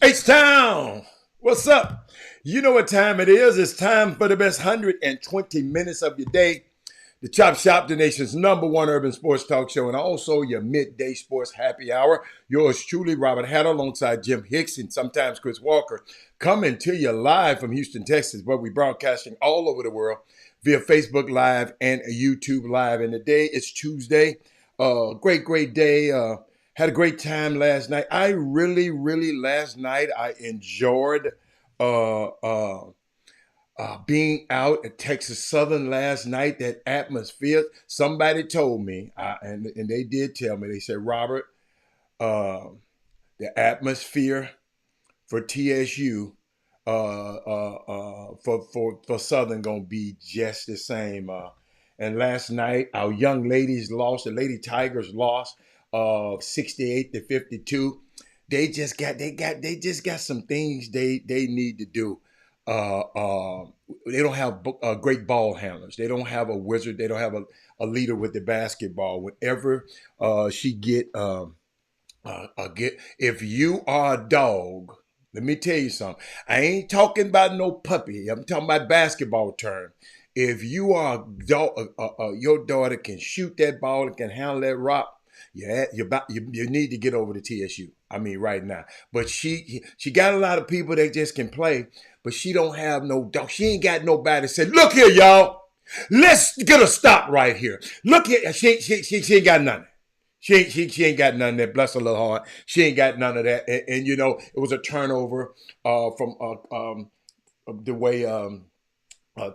H-Town, what's up? You know what time it is. It's time for the best 120 minutes of your day. The Chop Shop, the nation's #1 urban sports talk show, and also your midday sports happy hour. Yours truly, Robert Hatter, alongside Jim Hicks and sometimes Chris Walker, coming to you live from Houston, Texas, where we're broadcasting all over the world via Facebook Live and YouTube Live. And today is Tuesday. Great day. Had a great time last night. Last night, I enjoyed being out at Texas Southern last night. That atmosphere. Somebody told me, and they did tell me. They said, Robert, the atmosphere for TSU for Southern gonna be just the same. And last night, our young ladies lost. The Lady Tigers lost 68-52. They just got some things they need to do. They don't have great ball handlers. They don't have a wizard. They don't have a leader with the basketball. Whenever she get, if you are a dog, let me tell you something. I ain't talking about no puppy. I'm talking about basketball term. If you are a dog, your daughter can shoot that ball and can handle that rock. Yeah, you need to get over to TSU. I mean, right now. But she got a lot of people that just can play, but she don't have no dog. She ain't got nobody to say, look here, y'all. Let's get a stop right here. Look here. She ain't got none. She ain't got none of that. Bless her little heart. She ain't got none of that. And you know, it was a turnover from the way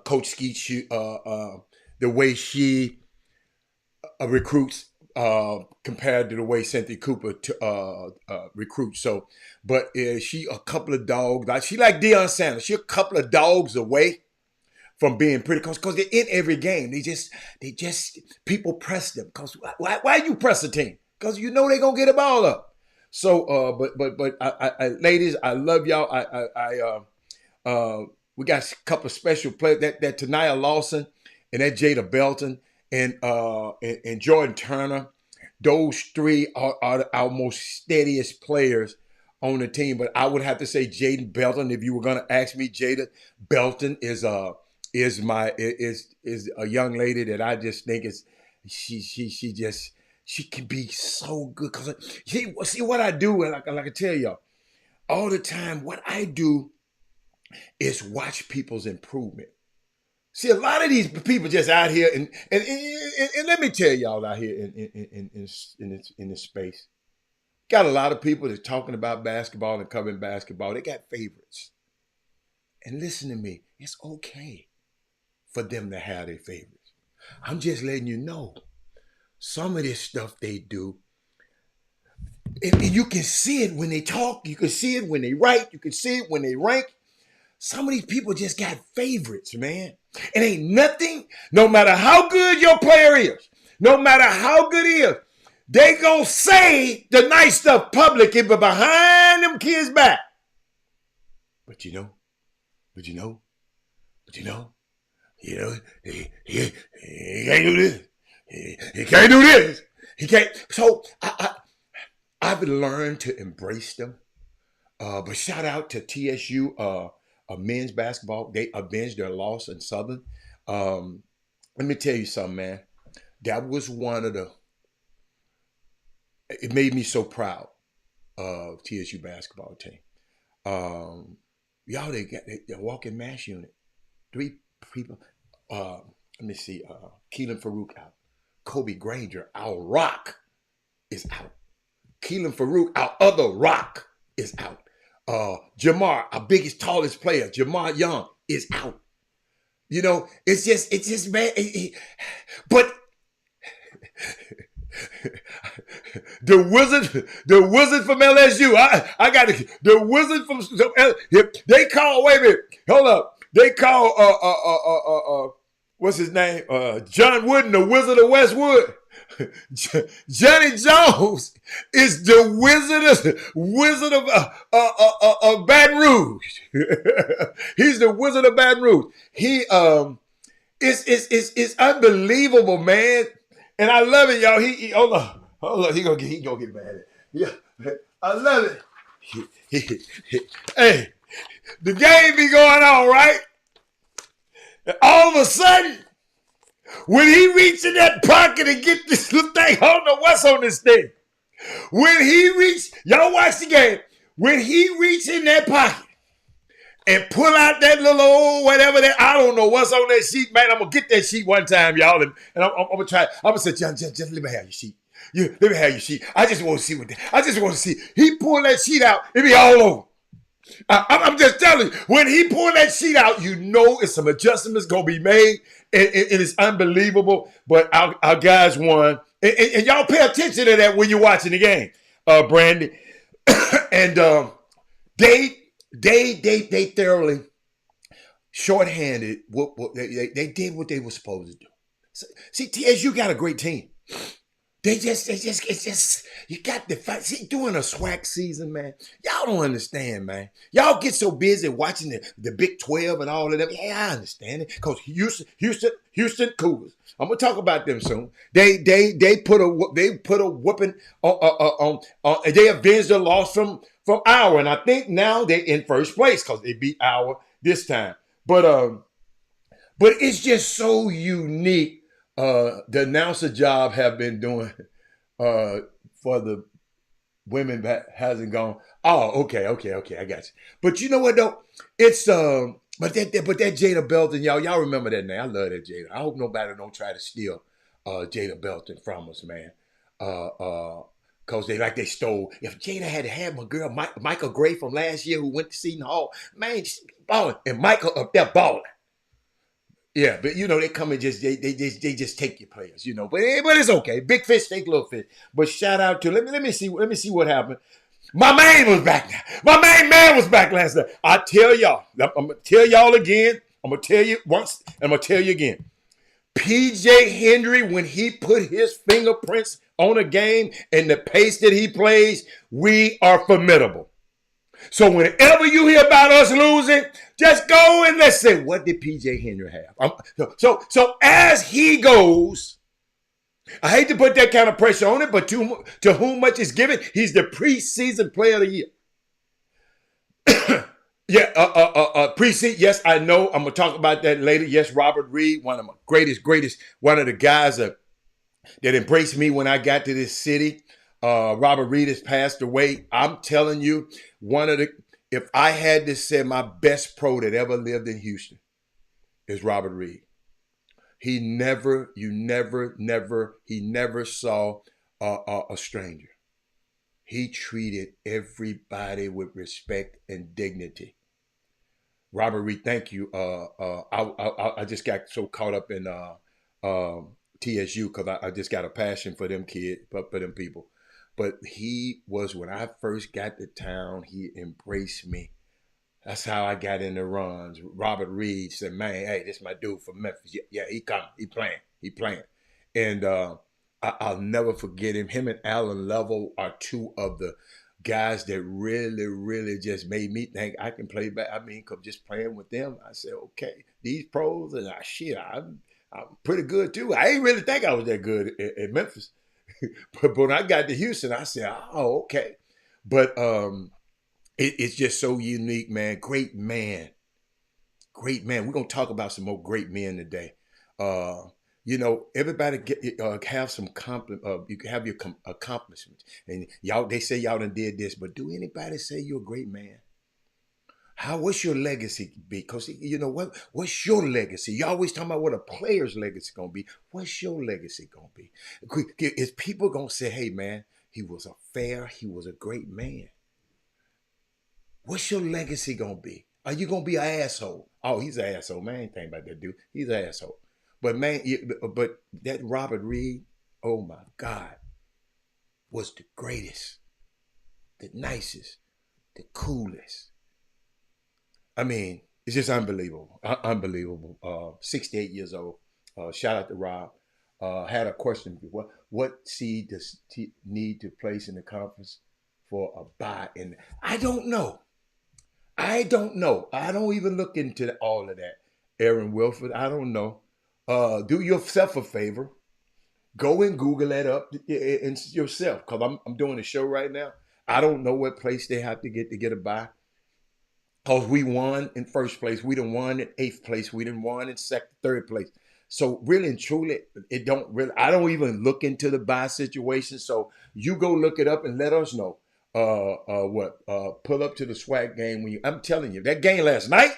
Coach Skeet, the way she recruits compared to the way Cynthia Cooper recruits. So, but she a couple of dogs. She like Deion Sanders. She a couple of dogs away from being pretty close because they're in every game. They just people press them. Because why you press a team? Because you know they're gonna get a ball up. So, but I ladies, I love y'all. We got a couple of special players that Tanaya Lawson and that Jada Belton and Jordan Turner. Those three are our most steadiest players on the team. But I would have to say Jaden Belton. If you were gonna ask me, Jada Belton is a young lady that I just think is she can be so good. Cause see what I do, and like I tell y'all all the time, what I do is watch people's improvement. See, a lot of these people just out here, and let me tell y'all out here in this space, got a lot of people that's talking about basketball and covering basketball. They got favorites. And listen to me, it's okay for them to have their favorites. I'm just letting you know, some of this stuff they do, and you can see it when they talk, you can see it when they write, you can see it when they rank. Some of these people just got favorites, man. It ain't nothing, no matter how good your player is, no matter how good he is, they gonna say the nice stuff publicly, but behind them kids' back. But you know, he can't do this. He can't do this. He can't. So I've learned to embrace them. But shout out to TSU men's basketball. They avenged their loss in Southern. Um, Let me tell you something, man. That was one of the. It made me so proud of TSU basketball team. Um, y'all, they walking mass unit. Three people. Uh, Let me see. Keelan Farouk out. Kobe Granger, our rock, is out. Keelan Farouk, our other rock, is out. Jamar, our biggest, tallest player, Jamar Young, is out. You know, it's just, man. But the wizard from LSU. I got the wizard from. They call. Wait a minute. Hold up. They call. What's his name? John Wooden, the Wizard of Westwood. Johnny Jones is the wizard of Baton Rouge. He's the Wizard of Baton Rouge. It's unbelievable, man. And I love it, y'all. He hold on. He gonna get mad at it. Yeah, I love it. Hey, the game be going on, right? And all of a sudden, when he reached in that pocket and get this little thing, I don't know what's on this thing. When he reached, y'all watch the game. When he reached in that pocket and pull out that little old whatever that, I don't know what's on that sheet, man. I'm gonna get that sheet one time, y'all, and I'm gonna try. I'm gonna say, John, just let me have your sheet. Let me have your sheet. I just want to see I just want to see. He pulled that sheet out, it be all over. I'm just telling you, when he pulled that sheet out, you know it's some adjustments gonna be made. It is unbelievable, but our guys won, and y'all pay attention to that when you're watching the game, Brandy. And they thoroughly shorthanded. They did what they were supposed to do. See, TSU got a great team. It's just, you got the fight. See, during a SWAC season, man, y'all don't understand, man. Y'all get so busy watching the Big 12 and all of them. Yeah, I understand it. Because Houston Cougars. I'm gonna talk about them soon. They put a whooping on they avenged the loss from Iowa, and I think now they're in first place because they beat Iowa this time. But it's just so unique. The announcer job have been doing for the women that hasn't gone. Oh, okay, I got you. But you know what though? It's but that Jada Belton, y'all remember that name? I love that Jada. I hope nobody don't try to steal Jada Belton from us, man. Cause they stole. If Jada had my girl Michael Gray from last year who went to Seton Hall, man, balling, and Michael up there balling. Yeah, but you know they come and they just take your players, you know. But it's okay. Big fish take little fish. But shout out to let me see what happened. My man was back now. My main man was back last night. I tell y'all. I'm gonna tell y'all again. I'm gonna tell you once. And I'm gonna tell you again. PJ Henry, when he put his fingerprints on a game and the pace that he plays, we are formidable. So whenever you hear about us losing, just go and let's say, what did PJ Henry have? So as he goes, I hate to put that kind of pressure on it, but to whom much is given, he's the preseason player of the year. Yeah, preseason. Yes, I know. I'm gonna talk about that later. Yes, Robert Reed, one of my greatest, one of the guys that embraced me when I got to this city. Robert Reed has passed away. I'm telling you, if I had to say my best pro that ever lived in Houston is Robert Reed. He never saw a stranger. He treated everybody with respect and dignity. Robert Reed, thank you. I just got so caught up in TSU because I just got a passion for them kids, for them people. But he was, when I first got to town, he embraced me. That's how I got in the runs. Robert Reed said, man, hey, this is my dude from Memphis. Yeah, he coming. He playing. And I'll never forget him. Him and Alan Lovell are two of the guys that really just made me think I can play back. I mean, just playing with them, I said, okay, these pros, and I'm pretty good too. I ain't really think I was that good at Memphis. But when I got to Houston, I said, oh, okay. But it's just so unique, man. Great man. great man. We're gonna talk about some more great men today. Uh, everybody have some you can have your accomplishments, and y'all they say y'all done did this, but do anybody say you're a great man? What's your legacy be? Because you know what's your legacy? You always talking about what a player's legacy gonna be. What's your legacy gonna be? Is people gonna say, hey man, he was he was a great man? What's your legacy gonna be? Are you gonna be an asshole? Oh, he's an asshole, man. I ain't thinking about that dude. He's an asshole. But man, but that Robert Reed, oh my God, was the greatest, the nicest, the coolest. I mean, it's just unbelievable. Unbelievable. 68 years old. Shout out to Rob. Had a question. What seed does need to place in the conference for a bye? And I don't know. I don't know. I don't even look into all of that. Aaron Wilford, I don't know. Do yourself a favor. Go and Google that up yourself, because I'm doing a show right now. I don't know what place they have to get a bye. Because we won in first place. We done won in eighth place. We done won in third place. So really and truly, I don't even look into the bye situation. So you go look it up and let us know. Pull up to the SWAC game I'm telling you, that game last night,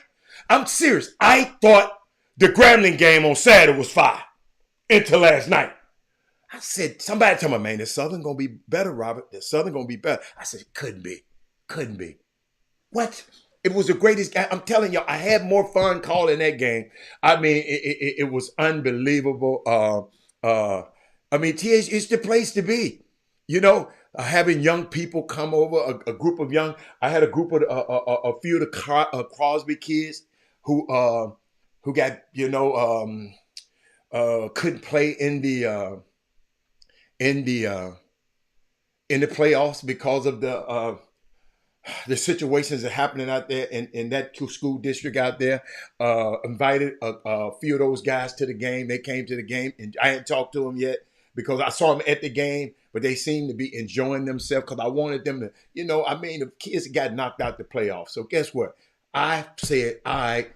I'm serious. I thought the Grambling game on Saturday was fire until last night. I said, somebody tell me, man, the Southern gonna be better, Robert. The Southern gonna be better. I said, couldn't be. What? It was the greatest game. I'm telling y'all, I had more fun calling that game. I mean, it was unbelievable. I mean, TH is the place to be. Having young people come over, a group of I had a group of a few of the Crosby kids who got, couldn't play in the playoffs because of the situations that are happening out there in that school district out there. Invited a few of those guys to the game. They came to the game, and I hadn't talked to them yet because I saw them at the game, but they seemed to be enjoying themselves because I wanted them to, the kids got knocked out the playoffs. So guess what? I said, all right,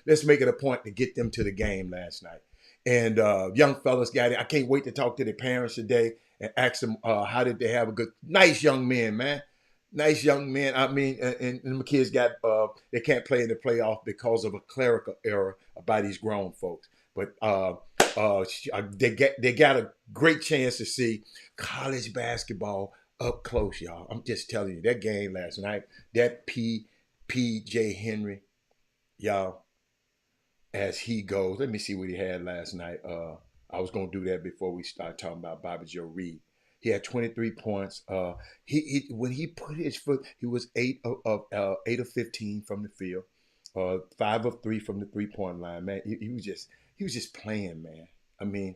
let's make it a point to get them to the game last night. And young fellas got it. I can't wait to talk to their parents today and ask them how did they have a good, nice young men, man. Nice young men. I mean, and the kids they can't play in the playoff because of a clerical error by these grown folks. But they got a great chance to see college basketball up close, y'all. I'm just telling you, that game last night, that P.J. Henry, y'all, as he goes. Let me see what he had last night. I was going to do that before we start talking about Bobby Joe Reed. He had 23 points. He when he put his foot, he was 8 of 15 from the field, 5 of 3 from the 3-point line. Man, he was just playing, man. I mean,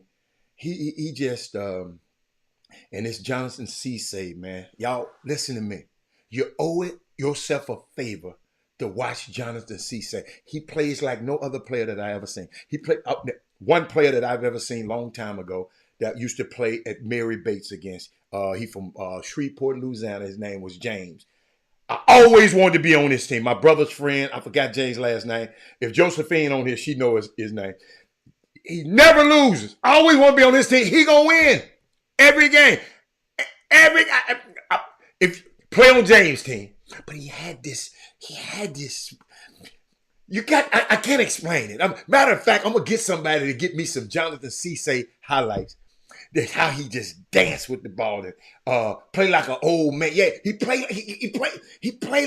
he just and it's Jonathan Cisse, man. Y'all listen to me. You owe it yourself a favor to watch Jonathan Cisse. He plays like no other player that I ever seen. He played one player that I've ever seen long time ago that used to play at Mary Bates against. He from Shreveport, Louisiana. His name was James. I always wanted to be on this team. My brother's friend, I forgot James' last name. If Josephine on here, she knows his name. He never loses. I always want to be on this team. He gonna win every game. If play on James' team. But he had this. I can't explain it. Matter of fact, I'm going to get somebody to get me some Jonathan Cisse highlights. That's how he just danced with the ball and play like an old man. Yeah, he played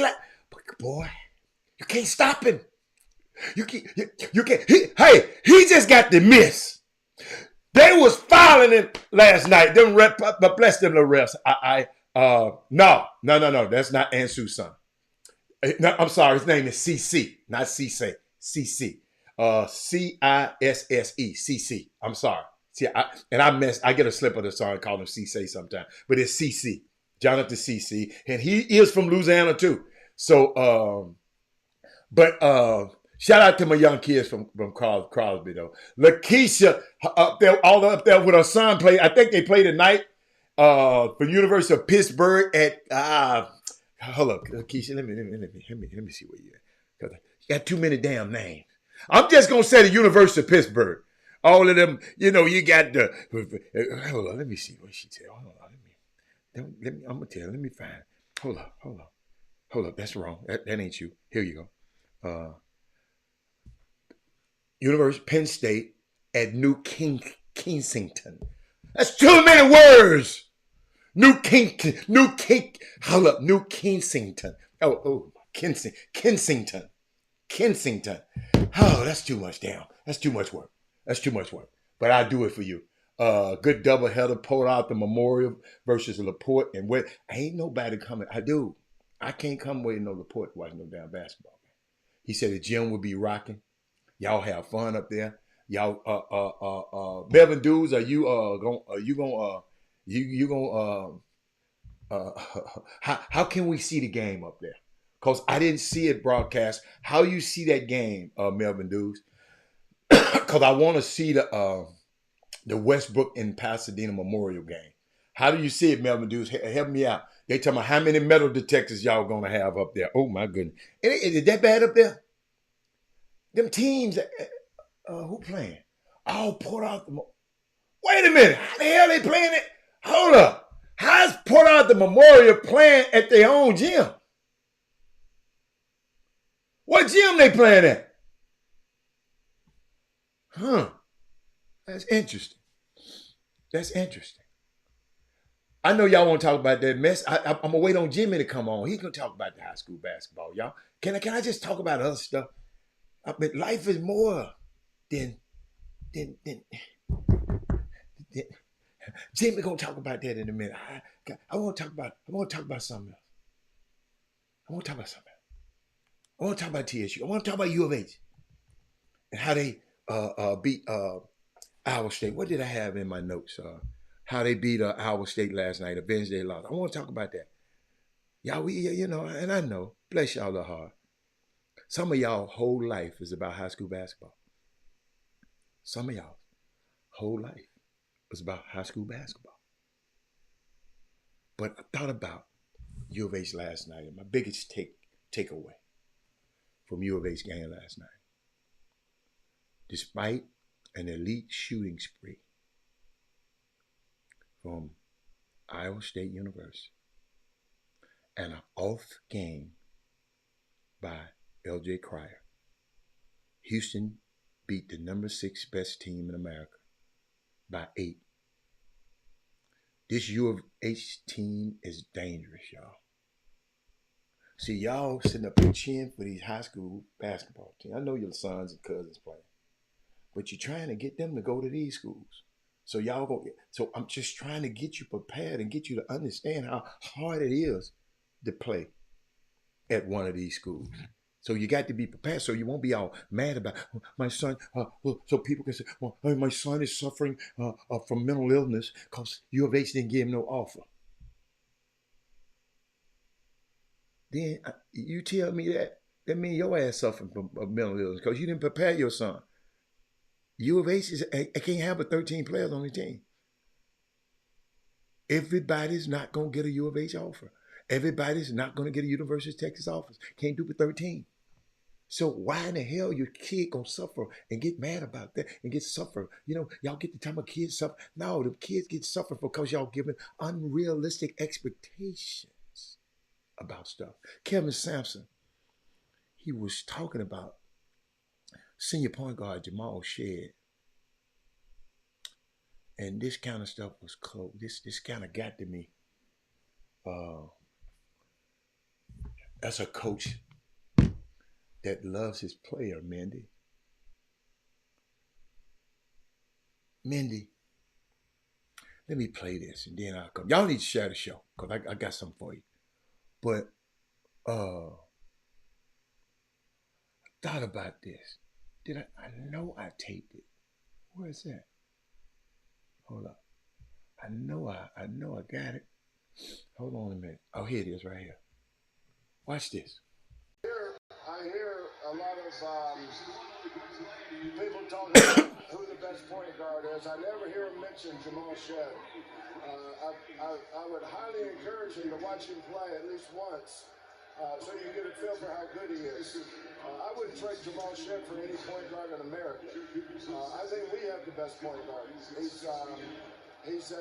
like, but boy, you can't stop him. You can't. He just got the miss. They was fouling him last night. Them but bless them the refs. No. That's not Ansu's son. No, I'm sorry. His name is CC, not CC. CC. CISSE. CC. I'm sorry. See, I get a slip of the song and call him CC sometimes, but it's CC. Jonathan CC, and he is from Louisiana too. So, shout out to my young kids from Crosby though. Lakeisha up there, all up there with her son play. I think they play tonight for University of Pittsburgh at. Hold up, Keisha. Let me see where you at. Got too many damn names. I'm just gonna say the University of Pittsburgh. All of them, you got the. Hold on, let me see what she said. Hold on, let me. I'm gonna tell you. Let me find. Hold up. That's wrong. That ain't you. Here you go. University, Penn State at Kensington. That's too many words. New Kensington. Kensington. Oh, that's too much. Damn, that's too much work. But I'll do it for you. Good doubleheader. Port Arthur Memorial versus LaPorte, and where ain't nobody coming. I can't come waiting no LaPorte to watch no damn basketball. He said the gym would be rocking. Y'all have fun up there. Y'all, Bevan Dudes, are you how can we see the game up there? Because I didn't see it broadcast. How you see that game, Melvin Dudes? Because I want to see the Westbrook and Pasadena Memorial game. How do you see it, Melvin Dudes? Help me out. They tell me how many metal detectors y'all gonna have up there. Oh my goodness. Is it that bad up there? Them teams, who playing? Oh, Port Arthur. Wait a minute. How the hell they playing it? Hold up. How's Port Arthur Memorial playing at their own gym? What gym they playing at? That's interesting. I know y'all want to talk about that mess. I'm gonna wait on Jimmy to come on. He's gonna talk about the high school basketball, y'all. Can I just talk about other stuff? I mean, life is more than Jimmy gonna talk about that in a minute. I want to talk about something else. I want to talk about TSU. I want to talk about U of H and how they beat Iowa State. What did I have in my notes? How they beat Iowa State last night, avenged their loss. I want to talk about that. Y'all, and I know, bless y'all the heart. Some of y'all whole life is about high school basketball. Some of y'all whole life is about high school basketball. But I thought about U of H last night, and my biggest takeaway from U of H game last night. Despite an elite shooting spree from Iowa State University and an off game by L.J. Cryer, Houston beat the number 6 best team in America by 8. This U of H team is dangerous, y'all. See, y'all sitting up here cheering for these high school basketball teams. I know your sons and cousins playing, but you're trying to get them to go to these schools. So so I'm just trying to get you prepared and get you to understand how hard it is to play at one of these schools. So you got to be prepared so you won't be all mad about my son. So people can say, well, my son is suffering from mental illness because U of H didn't give him no offer. Then you tell me that means your ass suffering from mental illness because you didn't prepare your son. U of H can't have 13 players on the team. Everybody's not going to get a U of H offer. Everybody's not going to get a University of Texas offer. Can't do it 13. So why in the hell your kid gonna suffer and get mad about that and get suffer? Y'all get the time of kids suffer. No, the kids get suffer because y'all giving unrealistic expectations about stuff. Kevin Sampson, he was talking about senior point guard Jamal Shead. And this kind of stuff was close. This kind of got to me. That's a coach that loves his player, Mindy. Mindy, let me play this and then I'll come. Y'all need to share the show because I got something for you. But thought about this. I know I taped it. Where is that? Hold up. I know I got it. Hold on a minute. Oh, here it is right here. Watch this. I hear a lot of people talking about who the best point guard is. I never hear him mention Jamal Shead. I would highly encourage him to watch him play at least once. so you get a feel for how good he is. I wouldn't trade Jamal Shead for any point guard in America. I think we have the best point guard. He's a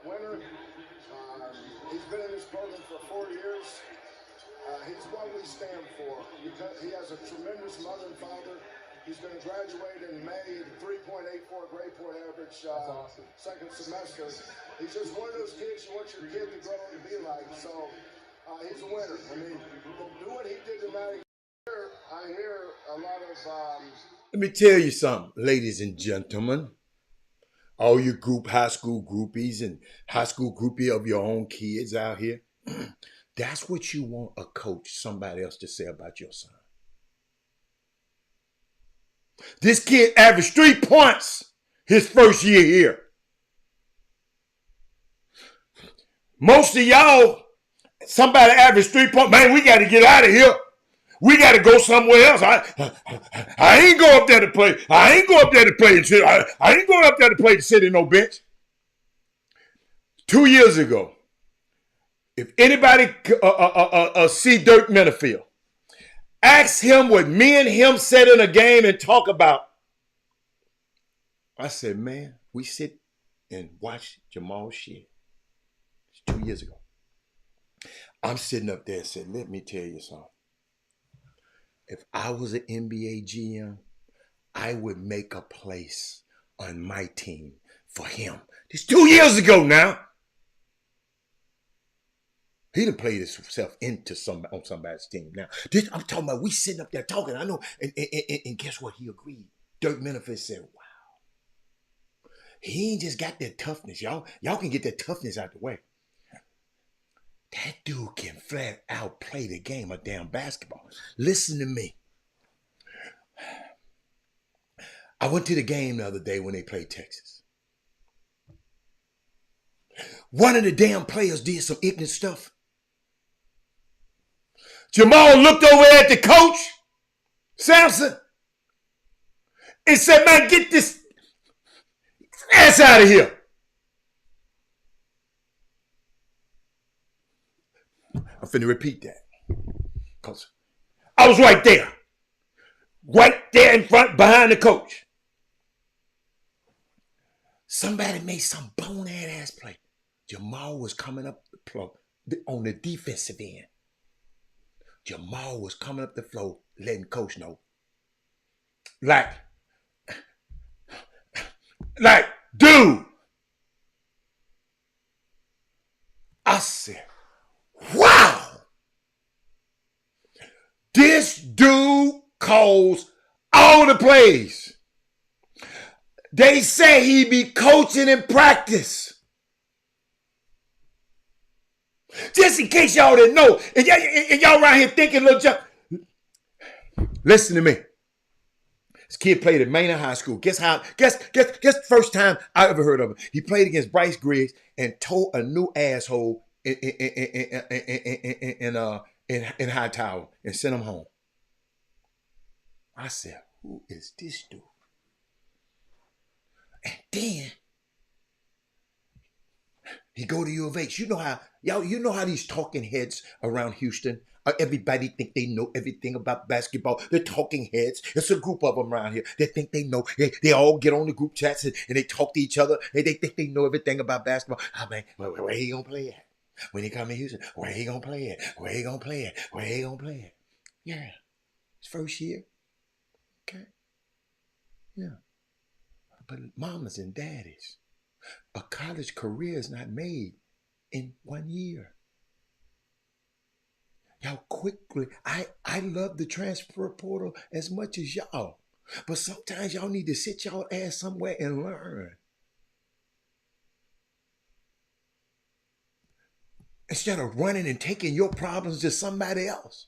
winner. He's been in this program for 4 years. He's what we stand for because he has a tremendous mother and father. He's going to graduate in May, 3.84 grade point average, awesome. Second semester. He's just one of those kids you want your kid to grow up and be like. So he's a winner. I mean, do what he did tonight. I hear a lot of. Let me tell you something, ladies and gentlemen. All you high school groupies and high school groupie of your own kids out here. That's what you want a coach, somebody else to say about your son. This kid averaged 3 points his first year here. Most of y'all, somebody averaged 3 points. Man, we got to get out of here. We got to go somewhere else. I ain't go up there to play. I ain't go up there to play. I ain't going up there to play to sit in no bench. 2 years ago, if anybody see Dirk Minifield, ask him what me and him sat in a game and talk about. I said, man, we sit and watch Jamal Shead. It's 2 years ago. I'm sitting up there and said, let me tell you something. If I was an NBA GM, I would make a place on my team for him. This 2 years ago now. He done played himself into on somebody's team. Now, I'm talking about we sitting up there talking. I know, and guess what? He agreed. Dirk Minifield said, wow. He ain't just got that toughness. Y'all can get that toughness out the way. That dude can flat out play the game of damn basketball. Listen to me. I went to the game the other day when they played Texas. One of the damn players did some ignorant stuff. Jamal looked over at the coach, Sampson, and said, man, get this ass out of here. I'm finna repeat that. Because I was right there. Right there in front, behind the coach. Somebody made some bonehead ass play. Jamal was coming up the floor on the defensive end. Jamal was coming up the floor, letting coach know. Like, dude. I said, wow. This dude calls all the plays. They say he be coaching in practice. Just in case y'all didn't know, and y'all around here thinking, little jump. Listen to me. This kid played at Maynard High School. Guess the first time I ever heard of him. He played against Bryce Griggs and tore a new asshole in Hightower and sent him home. I said, who is this dude? And then he go to U of H. You know how these talking heads around Houston, everybody think they know everything about basketball. The talking heads. It's a group of them around here. They think they know. They all get on the group chats and they talk to each other. They think they know everything about basketball. I mean, where he gonna play at? When he come to Houston, where he gonna play at? Where he gonna play at? Where he gonna play at? Yeah. It's first year. Okay. Yeah. But mamas and daddies, a college career is not made in 1 year. Y'all quickly, I love the transfer portal as much as y'all. But sometimes y'all need to sit y'all ass somewhere and learn. Instead of running and taking your problems to somebody else.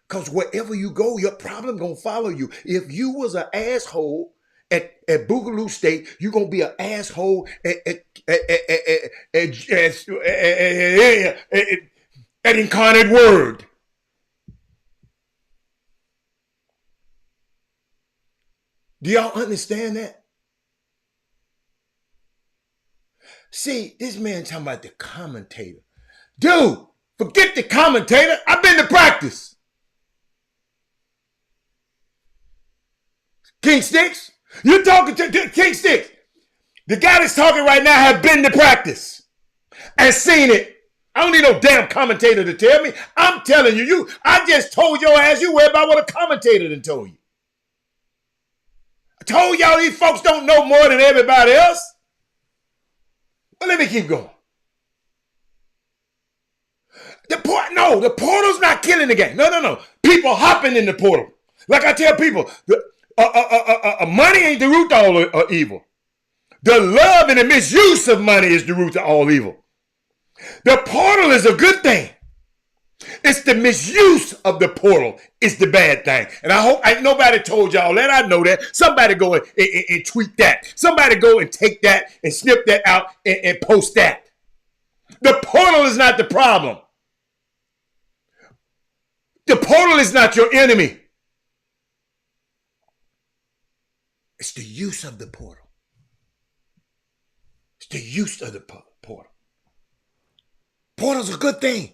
Because wherever you go, your problem gonna follow you. If you was an asshole at Boogaloo State, you're gonna be an asshole at Incarnate Word. Do y'all understand that? See, this man talking about the commentator. Dude, Forget the commentator. I've been to practice. King Sticks, you're talking to King Sticks. The guy that's talking right now have been to practice and seen it. I don't need no damn commentator to tell me. I'm telling you, I just told your ass you worry about what a commentator done told you. I told y'all these folks don't know more than everybody else. Well, let me keep going. The portal's not killing the game. No. People hopping in the portal. Like I tell people, money ain't the root to all evil. The love and the misuse of money is the root to all evil. The portal is a good thing. It's the misuse of the portal is the bad thing. And I hope nobody told y'all that. I know that. Somebody go and tweet that. Somebody go and take that and snip that out and post that. The portal is not the problem. The portal is not your enemy. It's the use of the portal. It's the use of the portal. Portal's a good thing.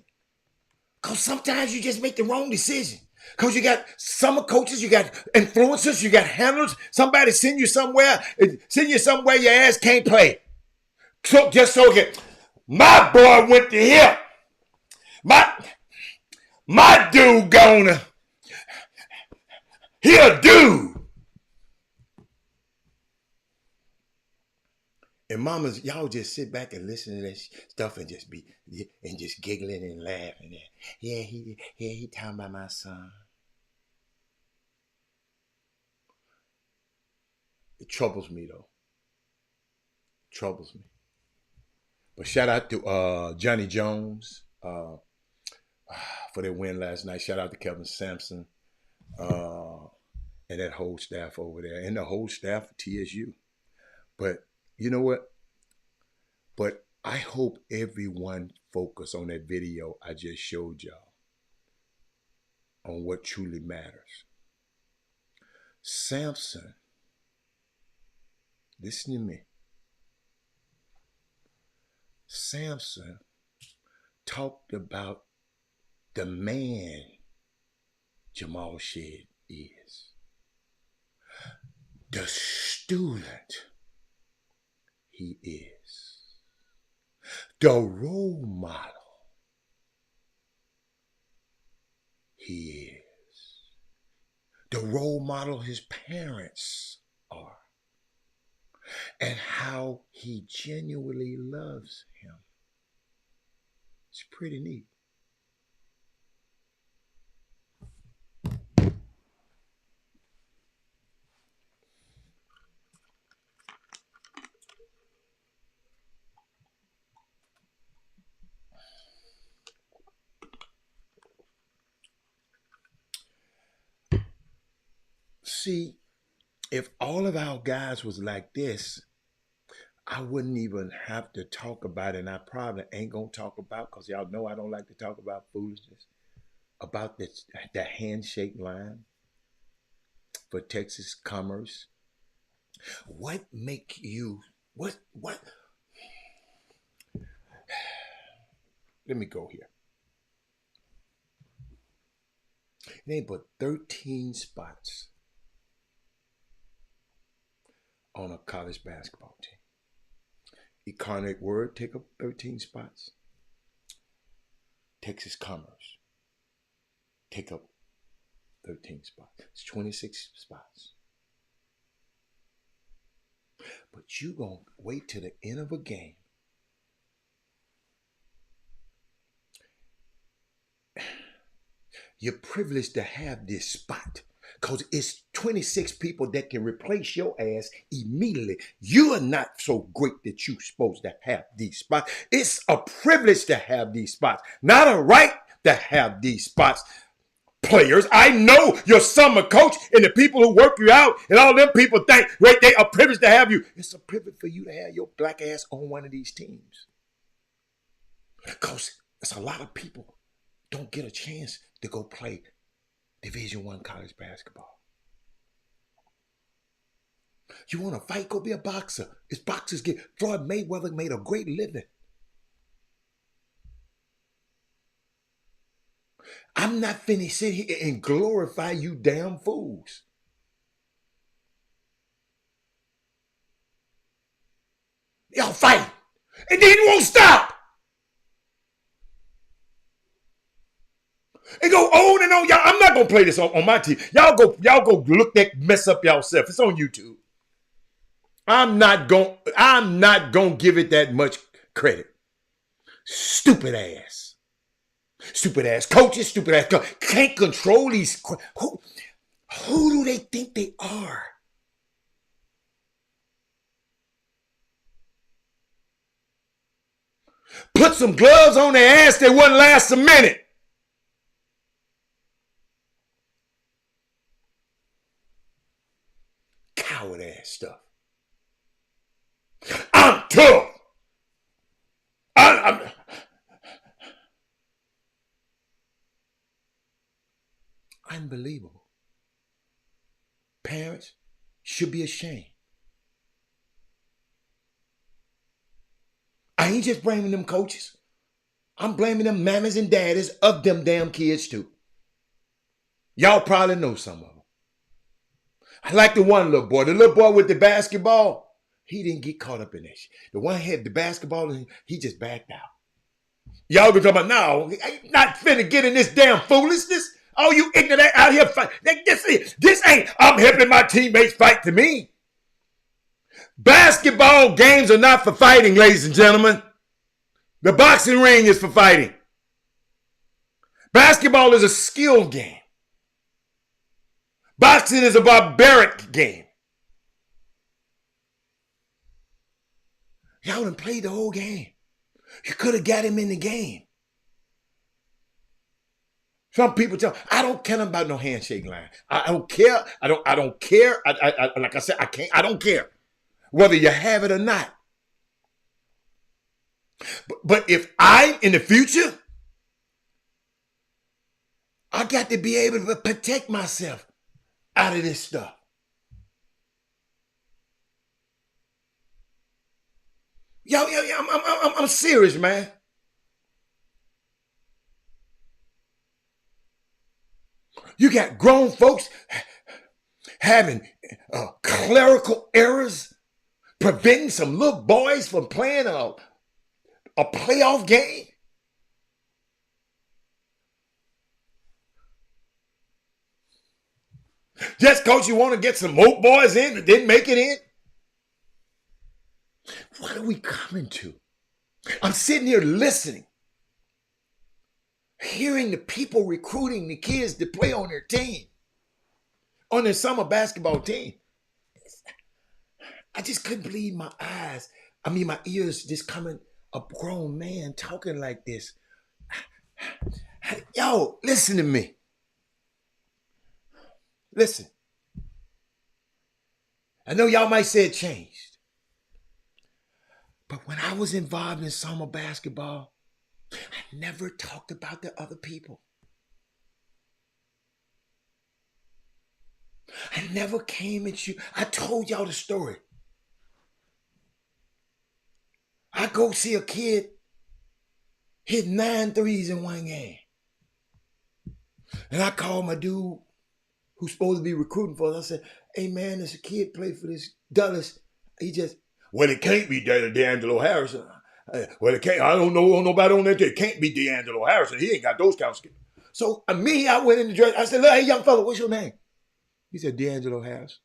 Because sometimes you just make the wrong decision. Because you got summer coaches, you got influencers, you got handlers. Somebody send you somewhere your ass can't play. So just so again, my boy went to here. My dude gonna. He a dude. And mamas, y'all just sit back and listen to that stuff and just giggling and laughing. Yeah, he talking about my son. It troubles me though. It troubles me. But shout out to Johnny Jones for their win last night. Shout out to Kevin Sampson and that whole staff over there and the whole staff of TSU. But you know what? But I hope everyone focus on that video I just showed y'all on what truly matters. Samson, listen to me. Samson talked about the man Jamal Shead is. The student he is. The role model he is. The role model his parents are. And how he genuinely loves him. It's pretty neat. See, if all of our guys was like this, I wouldn't even have to talk about it, and I probably ain't gonna talk about, because y'all know I don't like to talk about foolishness, about the handshake line for Texas Commerce. What make you, what? Let me go here. It ain't but 13 spots on a college basketball team. Incarnate Word take up 13 spots. Texas Commerce take up 13 spots. It's 26 spots. But you gonna wait till the end of a game. You're privileged to have this spot. Because it's 26 people that can replace your ass immediately. You are not so great that you're supposed to have these spots. It's a privilege to have these spots, not a right to have these spots. Players, I know your summer coach and the people who work you out and all them people think they are privileged to have you. It's a privilege for you to have your black ass on one of these teams. Because it's a lot of people don't get a chance to go play Division I college basketball. You want to fight? Go be a boxer. It's boxers get. Floyd Mayweather made a great living. I'm not finna sit here and glorify you damn fools. Y'all fight. And then you won't stop. And go on and on. Y'all, I'm not gonna play this on my TV. Y'all go look that mess up yourself. It's on YouTube. I'm not gonna give it that much credit. Stupid ass. Stupid ass coaches, stupid ass can't control these. Who do they think they are? Put some gloves on their ass that wouldn't last a minute. Coward ass stuff. I'm tough. I'm unbelievable. Parents should be ashamed. I ain't just blaming them coaches. I'm blaming them mammas and daddies of them damn kids too. Y'all probably know some of them. I like the one little boy. The little boy with the basketball, he didn't get caught up in that shit. The one had the basketball and he just backed out. Y'all be talking about, no, I ain't not finna get in this damn foolishness. Oh, you ignorant out here fight. This ain't, I'm helping my teammates fight to me. Basketball games are not for fighting, ladies and gentlemen. The boxing ring is for fighting. Basketball is a skill game. Boxing is a barbaric game. Y'all done played the whole game. You could have got him in the game. Some people tell, I don't care about no handshake line. I don't care. I don't care. Like I said, I don't care whether you have it or not. But if I, in the future, I got to be able to protect myself out of this stuff. Yo, I'm serious, man. You got grown folks having clerical errors, preventing some little boys from playing a playoff game. Just because you want to get some Moke boys in that didn't make it in? What are we coming to? I'm sitting here listening, hearing the people recruiting the kids to play on their team, on their summer basketball team. I just couldn't believe my ears just coming, a grown man talking like this. Yo, listen to me. Listen. I know y'all might say it changed. But when I was involved in summer basketball, I never talked about the other people. I never came at you. I told y'all the story. I go see a kid hit 9 threes in one game. And I called my dude who's supposed to be recruiting for us. I said, hey man, there's a kid play for this Dulles. Well, it can't be D'Angelo Harrison. Well, it can't. I don't know nobody on that. It can't be D'Angelo Harrison. He ain't got those kind of skills. So I went in the dress. I said, look, hey, young fella, what's your name? He said, D'Angelo Harrison.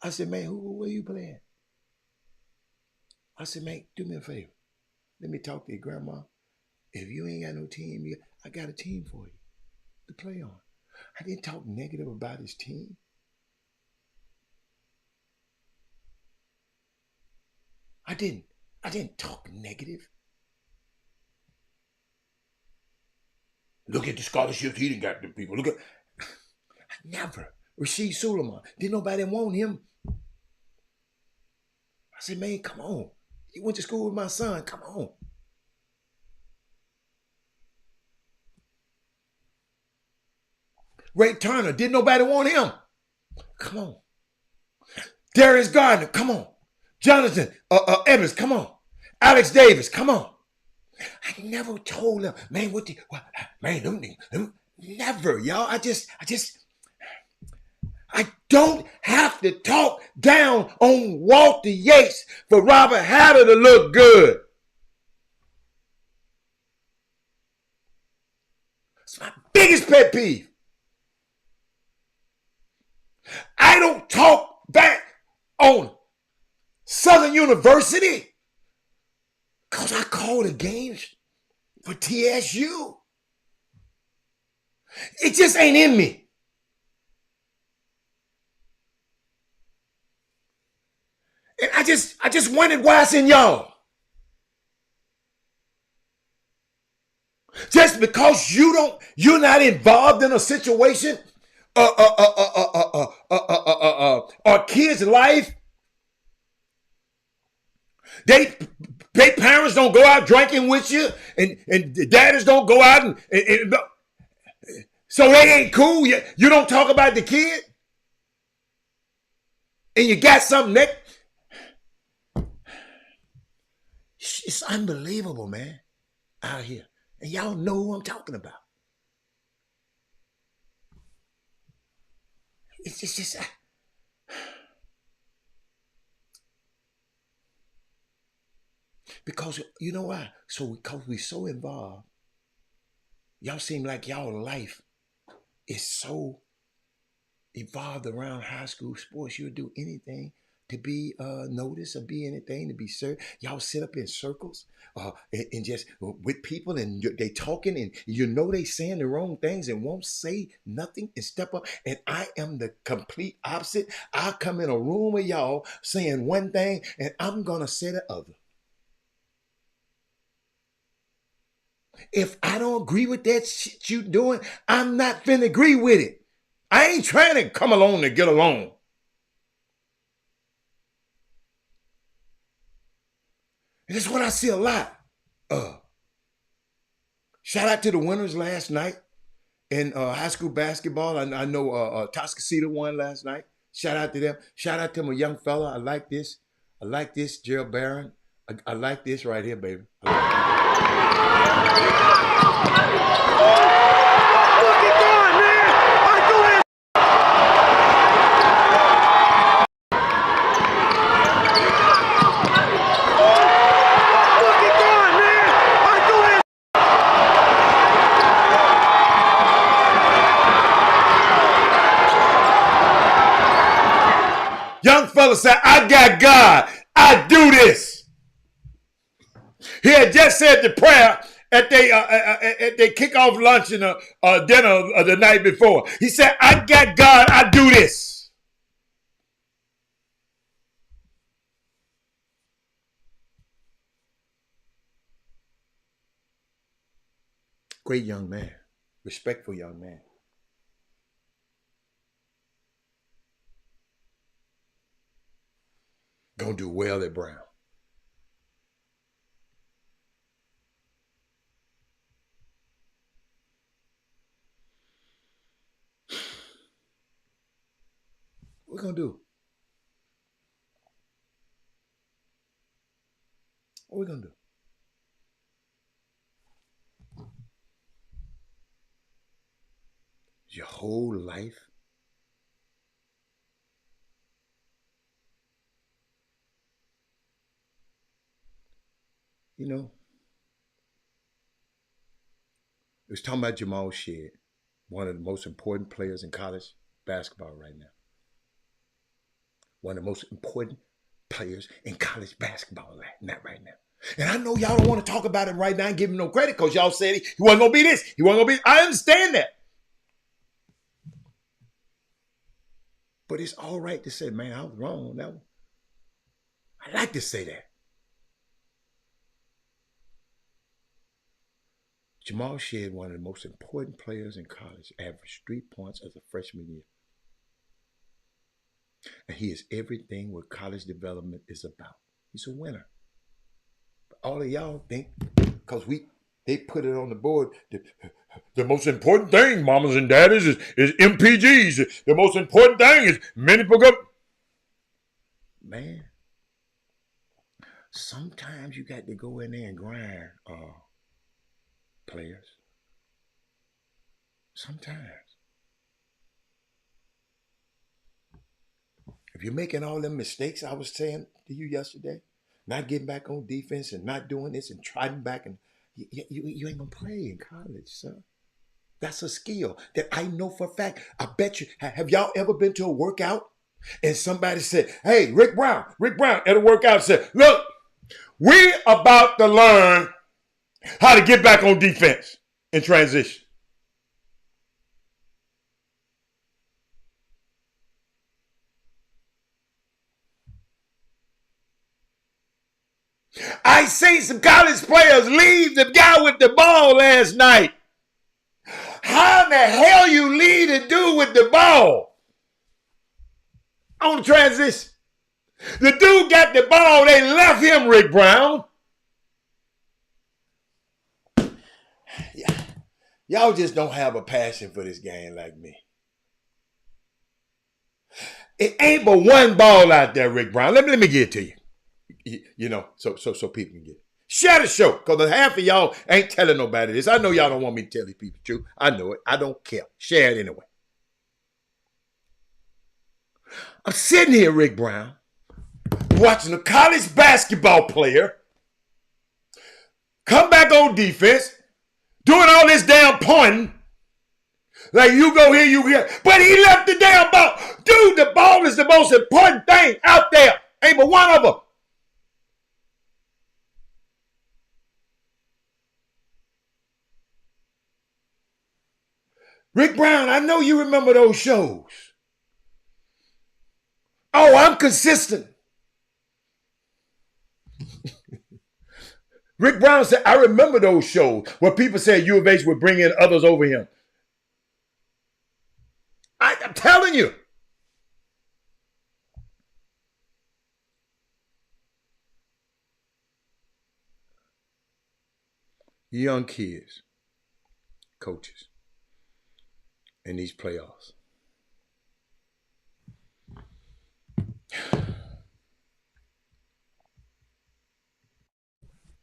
I said, man, where you playing? I said, man, do me a favor. Let me talk to your grandma. If you ain't got no team, I got a team for you to play on. I didn't talk negative about his team. I didn't talk negative. Look at the scholarships he didn't got the people. Look at, never. Rasheed Suleiman. Didn't nobody want him. I said, man, come on. You went to school with my son. Come on. Ray Turner. Didn't nobody want him. Come on. Darius Gardner. Come on. Jonathan Evans. Come on. Alex Davis. Come on. I never told them, man, Never, y'all. I don't have to talk down on Walter Yates for Robert Hatter to look good. It's my biggest pet peeve. I don't talk back on Southern University because I call the games for TSU. It just ain't in me. And I just wondered why it's in y'all. Just because you're not involved in a situation, or kids' life, they parents don't go out drinking with you, and daddies don't go out and so they ain't cool. You don't talk about the kid, and you got something next. It's unbelievable, man, out here. And y'all know who I'm talking about. It's just because you know why? So because we so involved, y'all seem like y'all life is so evolved around high school sports. You'll do anything to be noticed or be anything to be served. Y'all sit up in circles and just with people and they talking and you know they saying the wrong things and won't say nothing and step up. And I am the complete opposite. I come in a room with y'all saying one thing and I'm going to say the other. If I don't agree with that shit you doing, I'm not finna agree with it. I ain't trying to come along to get along. And that's what I see a lot. Shout out to the winners last night in high school basketball. I know Toscasita won last night. Shout out to them. Shout out to my young fella. I like this. I like this, Gerald Barron. I like this right here, baby. Young fella said, I got God. I do this. He had just said the prayer at they kickoff lunch and dinner the night before. He said, I got God. I do this. Great young man. Respectful young man. Gonna do well at Brown. What we gonna do? What we gonna do? Your whole life? You know, it was talking about Jamal Shead, one of the most important players in college basketball right now. One of the most important players in college basketball right now. And I know y'all don't want to talk about him right now and give him no credit because y'all said he wasn't going to be this. He wasn't going to be. I understand that. But it's all right to say, man, I was wrong on that one. I like to say that. Jamal Shead, one of the most important players in college, averaged 3 points as a freshman year. And he is everything what college development is about. He's a winner. But all of y'all think, because they put it on the board, the most important thing, mamas and daddies, is MPGs. The most important thing is many program. Man, sometimes you got to go in there and grind, players. Sometimes. If you're making all them mistakes I was saying to you yesterday, not getting back on defense and not doing this and trying back, and you ain't gonna play in college, sir. That's a skill that I know for a fact. I bet you. Have y'all ever been to a workout and somebody said, "Hey, Rick Brown at a workout said, look, we about to learn how to get back on defense in transition." I seen some college players leave the guy with the ball last night. How in the hell you lead a dude with the ball on transition? The dude got the ball. They left him, Rick Brown. Yeah. Y'all just don't have a passion for this game like me. It ain't but one ball out there, Rick Brown. Let me get it to you. You know, so people can get it. Share the show, because half of y'all ain't telling nobody this. I know y'all don't want me to tell these people the truth. I know it. I don't care. Share it anyway. I'm sitting here, Rick Brown, watching a college basketball player come back on defense, doing all this damn pointing. Like, you go here, you here. But he left the damn ball. Dude, the ball is the most important thing out there. Ain't but one of them. Rick Brown, I know you remember those shows. Oh, I'm consistent. Rick Brown said, I remember those shows where people said U of H would bring in others over him. I'm telling you. Young kids, coaches, in these playoffs.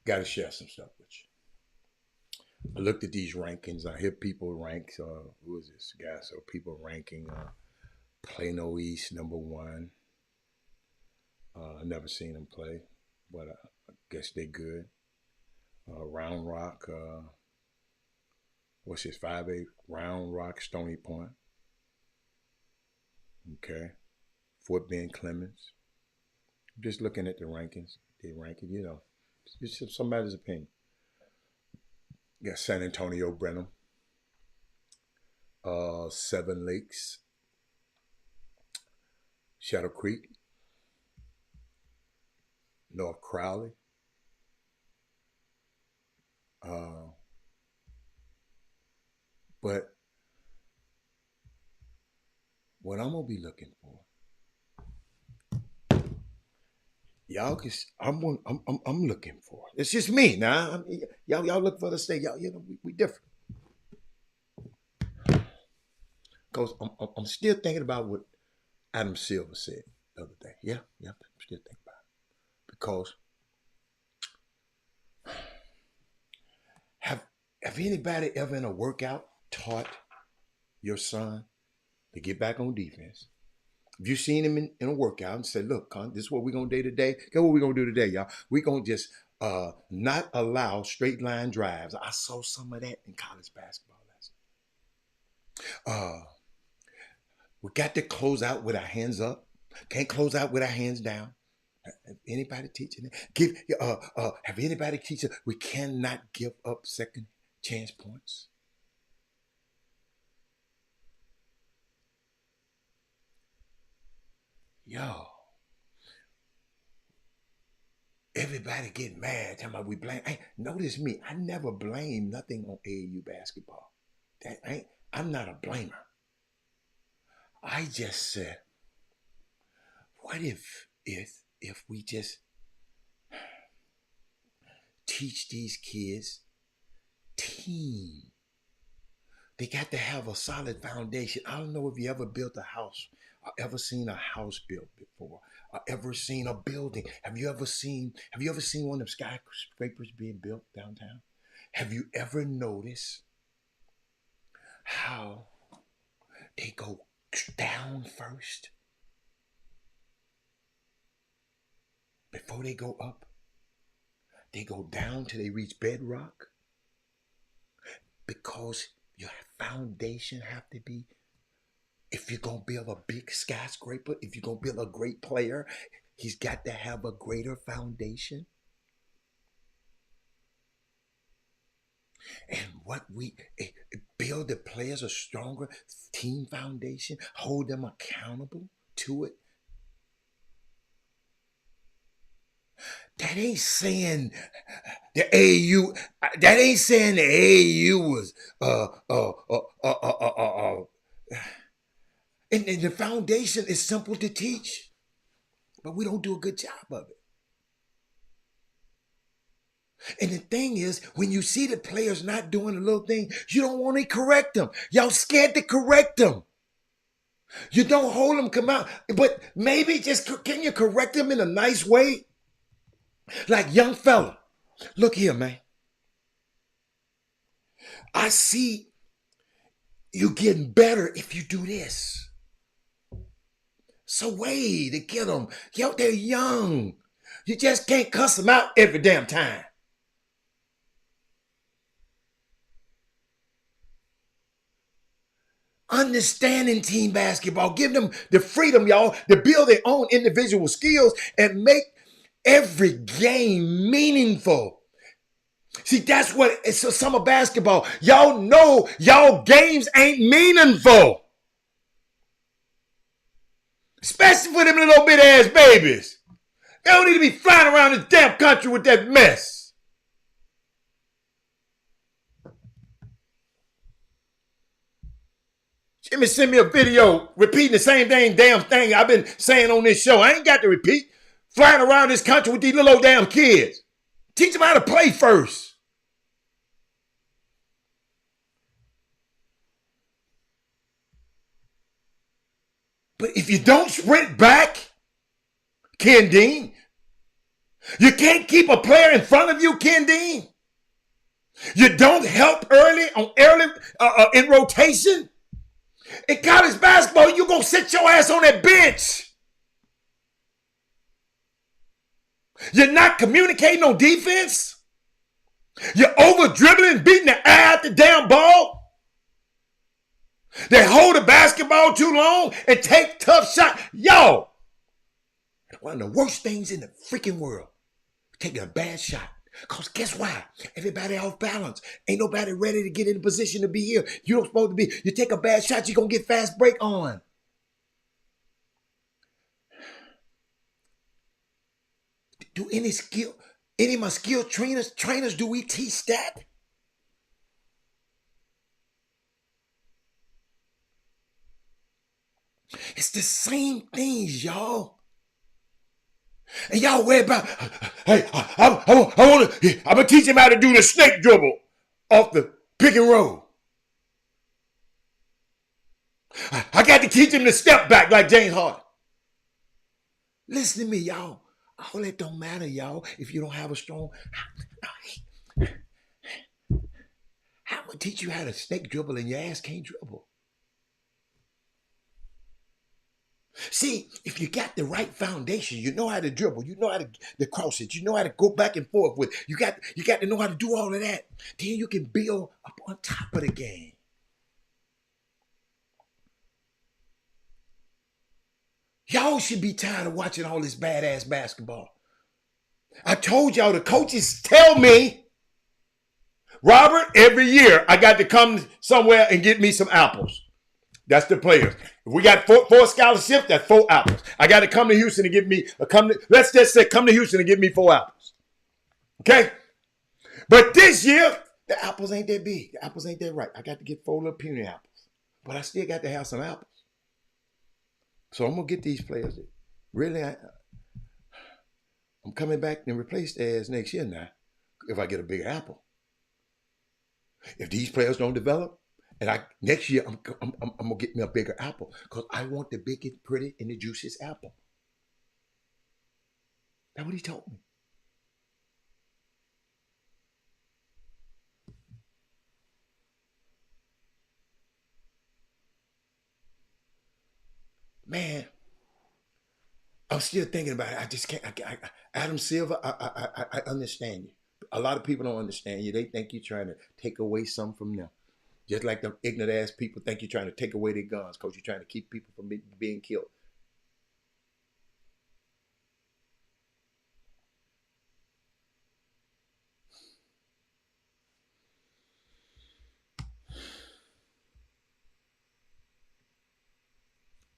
Got to share some stuff with you. I looked at these rankings. I hear people rank. Who is this guy? So people ranking Plano East #1. I've never seen them play, but I guess they're good. Round Rock, what's his 5A? Round Rock, Stony Point. Okay. Fort Bend Clemens. Just looking at the rankings. They rank it, you know. It's just somebody's opinion. You got San Antonio Brenham. Seven Lakes. Shadow Creek. North Crowley. But what I'm gonna be looking for, y'all can. I'm looking for. It's just me now. Y'all look for the state. Y'all, you know, we different. Cause I'm still thinking about what Adam Silver said the other day. Yeah, I'm still thinking about it. Because have anybody ever in a workout taught your son to get back on defense? If you seen him in a workout and said, look, Con, this is what we're gonna do today. Guess what we're gonna do today, y'all? We're gonna just not allow straight line drives. I saw some of that in college basketball last night. We got to close out with our hands up. Can't close out with our hands down. Have anybody teaching it? Have anybody teaching? We cannot give up second chance points. Yo, everybody get mad. Talking about we blame. Hey, notice me. I never blame nothing on AAU basketball. I'm not a blamer. I just said, what if we just teach these kids team? They got to have a solid foundation. I don't know if you ever built a house or ever seen a house built before or ever seen a building. Have you ever seen one of the skyscrapers being built downtown? Have you ever noticed how they go down first before they go up. They go down till they reach bedrock because your foundation have to be, if you're going to build a big skyscraper, if you're going to build a great player, he's got to have a greater foundation. And what we build the players a stronger team foundation, hold them accountable to it. That ain't saying the AU. That ain't saying the AU was and the foundation is simple to teach, but we don't do a good job of it. And the thing is, when you see the players not doing a little thing, you don't want to correct them. Y'all scared to correct them. You don't hold them come out, but maybe just can you correct them in a nice way? Like, young fella, look here, man. I see you getting better if you do this. So way to get them. Yo, they're young. You just can't cuss them out every damn time. Understanding team basketball, give them the freedom, y'all, to build their own individual skills and make every game meaningful. See, that's what it's summer basketball. Y'all know y'all games ain't meaningful. Especially for them little bit ass babies. They don't need to be flying around this damn country with that mess. Jimmy sent me a video repeating the same damn thing I've been saying on this show. I ain't got to repeat. Flying around this country with these little old damn kids. Teach them how to play first. But if you don't sprint back, Ken Dean, you can't keep a player in front of you, Ken Dean. You don't help early in rotation. In college basketball, you're going to sit your ass on that bench. You're not communicating on defense. You're over dribbling, beating the air out the damn ball. They hold the basketball too long and take tough shots. Yo, one of the worst things in the freaking world, taking a bad shot. Because guess why? Everybody off balance. Ain't nobody ready to get in a position to be here. You don't supposed to be. You take a bad shot, you're going to get fast break on. Do any of my skilled trainers, do we teach that? It's the same things, y'all. And y'all worry about, hey, I'm going to teach him how to do the snake dribble off the pick and roll. I got to teach him to step back like James Harden. Listen to me, y'all. All that don't matter, y'all, if you don't have a strong... How am I going to teach you how to snake dribble and your ass can't dribble? See, if you got the right foundation, you know how to dribble, you know how to cross it, you know how to go back and forth with, you got to know how to do all of that. Then you can build up on top of the game. Y'all should be tired of watching all this badass basketball. I told y'all, the coaches tell me, Robert, every year I got to come somewhere and get me some apples. That's the players. If we got four scholarships, that's 4 apples. I got to come to Houston and get me, let's just say, come to Houston and get me 4 apples. Okay? But this year, the apples ain't that big. The apples ain't that right. I got to get 4 little puny apples. But I still got to have some apples. So I'm going to get these players. Really, I'm coming back and replace theirs next year now if I get a bigger apple. If these players don't develop, and next year I'm gonna get me a bigger apple because I want the biggest, pretty, and the juiciest apple. That's what he told me. man, I'm still thinking about it. I just can't. Adam Silver, I understand you. A lot of people don't understand you. They think you're trying to take away something from them. Just like the ignorant ass people think you're trying to take away their guns because you're trying to keep people from being killed.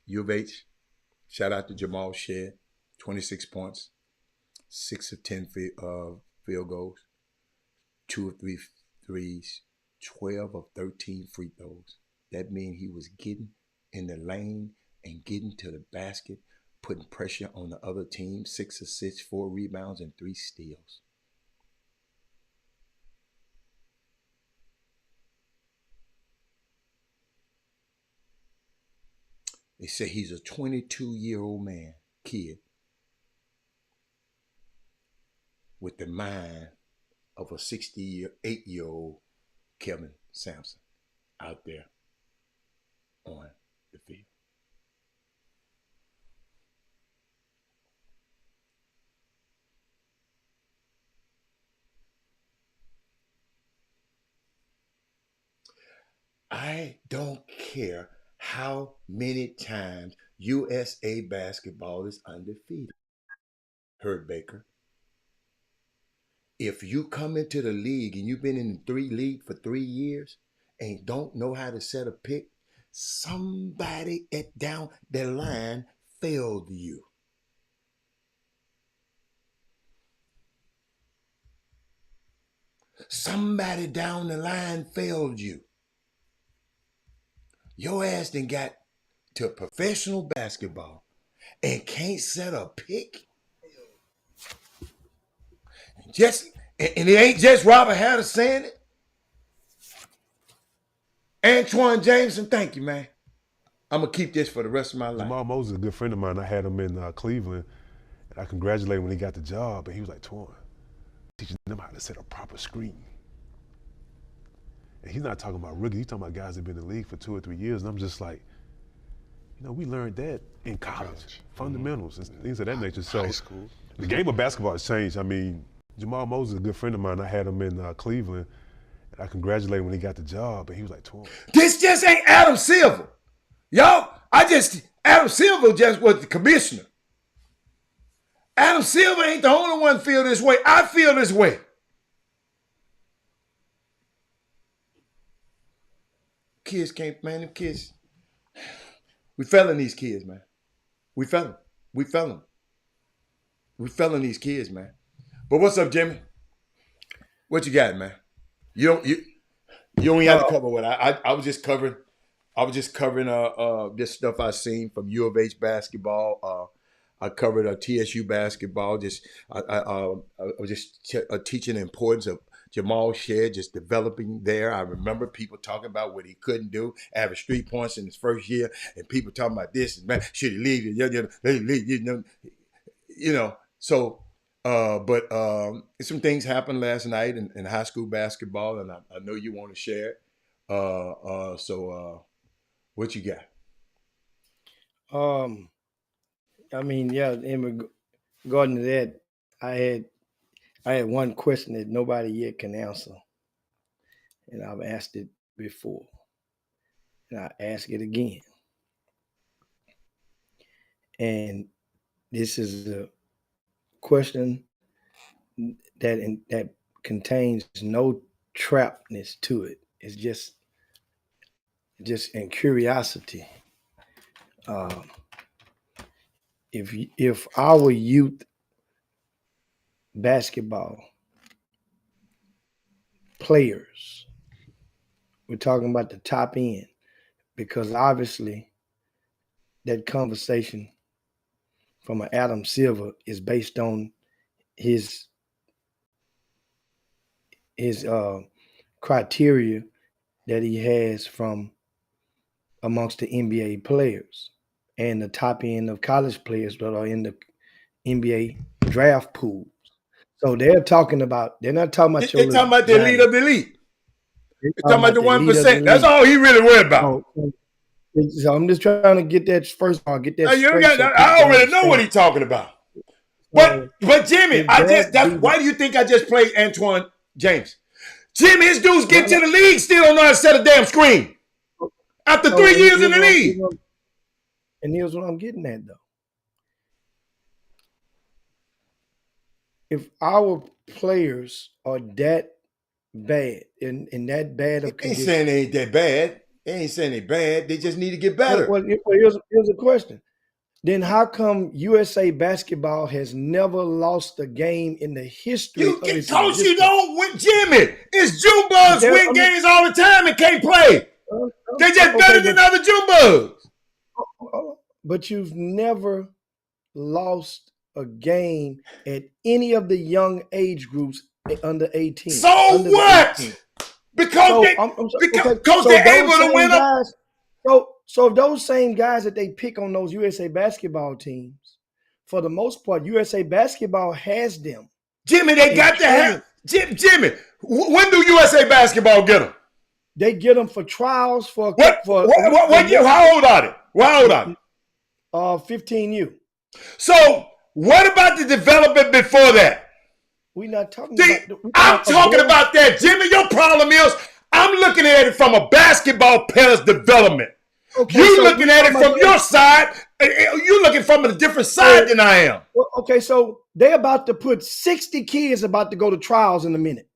U of H, shout out to Jamal Shed, 26 points, 6 of 10 field goals, 2 of 3 threes, 12 of 13 free throws. That means he was getting in the lane and getting to the basket, putting pressure on the other team. 6 assists, 4 rebounds, and 3 steals. They say he's a 22-year-old kid, with the mind of a 68-year-old Kevin Sampson out there on the field. I don't care how many times USA basketball is undefeated. Herb Baker. If you come into the league and you've been in the league for 3 years and don't know how to set a pick, somebody down the line failed you. Somebody down the line failed you. Your ass done got to professional basketball and can't set a pick. And it ain't just Robert Hatter saying it. Antoine Jameson, thank you, man. I'm going to keep this for the rest of my life. Jamal Moses is a good friend of mine. I had him in Cleveland, and I congratulated him when he got the job, and he was like, Twan, teaching them how to set a proper screen. And he's not talking about rookies. He's talking about guys that have been in the league for 2 or 3 years. And I'm just like, we learned that in college. Fundamentals and things of that nature. So high school. The game of basketball has changed. I mean, Jamal Moses is a good friend of mine. I had him in Cleveland, and I congratulated him when he got the job, and he was like, Twan. This just ain't Adam Silver. Yo, Adam Silver just was the commissioner. Adam Silver ain't the only one feel this way. I feel this way. Kids can't, man, them kids. We failing these kids, man. We failing these kids, man. But what's up, Jimmy? What you got, man? You don't even have to cover what I was just covering. I was just covering this stuff I seen from U of H basketball. I covered TSU basketball. I was just teaching the importance of Jamal Shed just developing there. I remember people talking about what he couldn't do, average 3 points in his first year, and people talking about this, man, should he leave? So, but some things happened last night in high school basketball, and I know you want to share it. So what you got? I mean, yeah, in regarding to that, I had one question that nobody yet can answer, and I've asked it before, and I ask it again. And this is a question that contains no trapness to it. It's just in curiosity. If our youth basketball players, we're talking about the top end, because obviously that conversation from an Adam Silver is based on his criteria that he has from amongst the NBA players and the top end of college players that are in the NBA draft pools. So they're not talking about They're talking about the elite of the elite. They're talking about the elite of 1%. That's all he really worried about. So I'm just trying to get that first. I'll get that You straight. got, So I people already know what understand. he's talking about. So But Jimmy, if that be the, why do you think I just played Antoine James? Jimmy, his dudes get to well, the league, still don't know how to set a damn screen. After so 3 years in the league. here's what I'm getting at though. If our players are that bad in that bad of They ain't condition, saying they ain't that bad. They ain't saying they bad. They just need to get better. well, here's a question. Then how come USA basketball has never lost a game in the history You of get its coach, you existence? don't win, Jimmy. It's Junebugs win I mean, games all the time and can't play. They're just okay, better than other Junebugs. but you've never lost a game at any of the young age groups under 18. So Under what? 18. Because So they okay. because So they're those able to same win up. guys. So those same guys that they pick on those USA basketball teams, for the most part, USA basketball has them. Jimmy, they got to have Jimmy. When do USA basketball get them? They get them for trials for What year? How old are they? How old are they? 15U. So what about the development before that? We're not talking I'm talking about that, Jimmy. Your problem is I'm looking at it from a basketball player's development. Okay, You looking at it from your side. You looking from a different side than I am. Well, okay, so they're about to put 60 kids about to go to trials in a minute.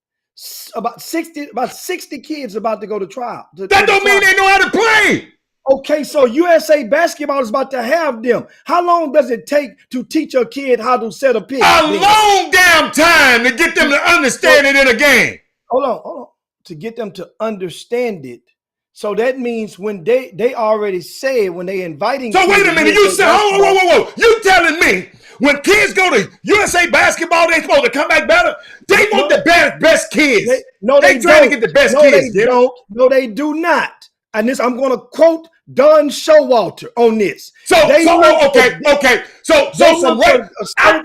About 60 kids about to go to trial. That don't mean they know how to play. Okay, so USA basketball is about to have them. How long does it take to teach a kid how to set a pick? A long damn time to get them to understand it in a game. Hold on. To get them to understand it. So that means when they already said when they inviting. So wait a minute, you said, whoa. You telling me when kids go to USA basketball, they supposed to come back better? They want the best kids. They trying to get the best kids. They don't. No, they do not. And I'm going to quote Don Showalter on this. Okay. So from right, I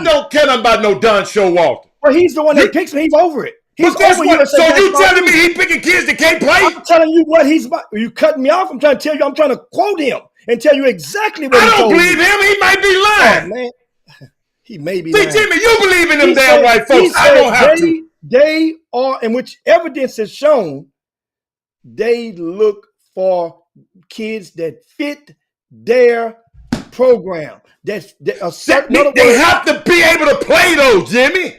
don't care about no Don Showalter. Well, he's the one that picks me. He's over it. He's over USA. So you telling me he picking kids that can't play? I'm telling you what he's about. Are you cutting me off? I'm trying to tell you. I'm trying to quote him and tell you exactly what he told me. I don't believe him. He might be lying. Oh, man. He may be lying. See, Jimmy, you believe in them damn white folks. I don't have to. They are, and which evidence is shown, they look for kids that fit their program. They have to be able to play though, Jimmy.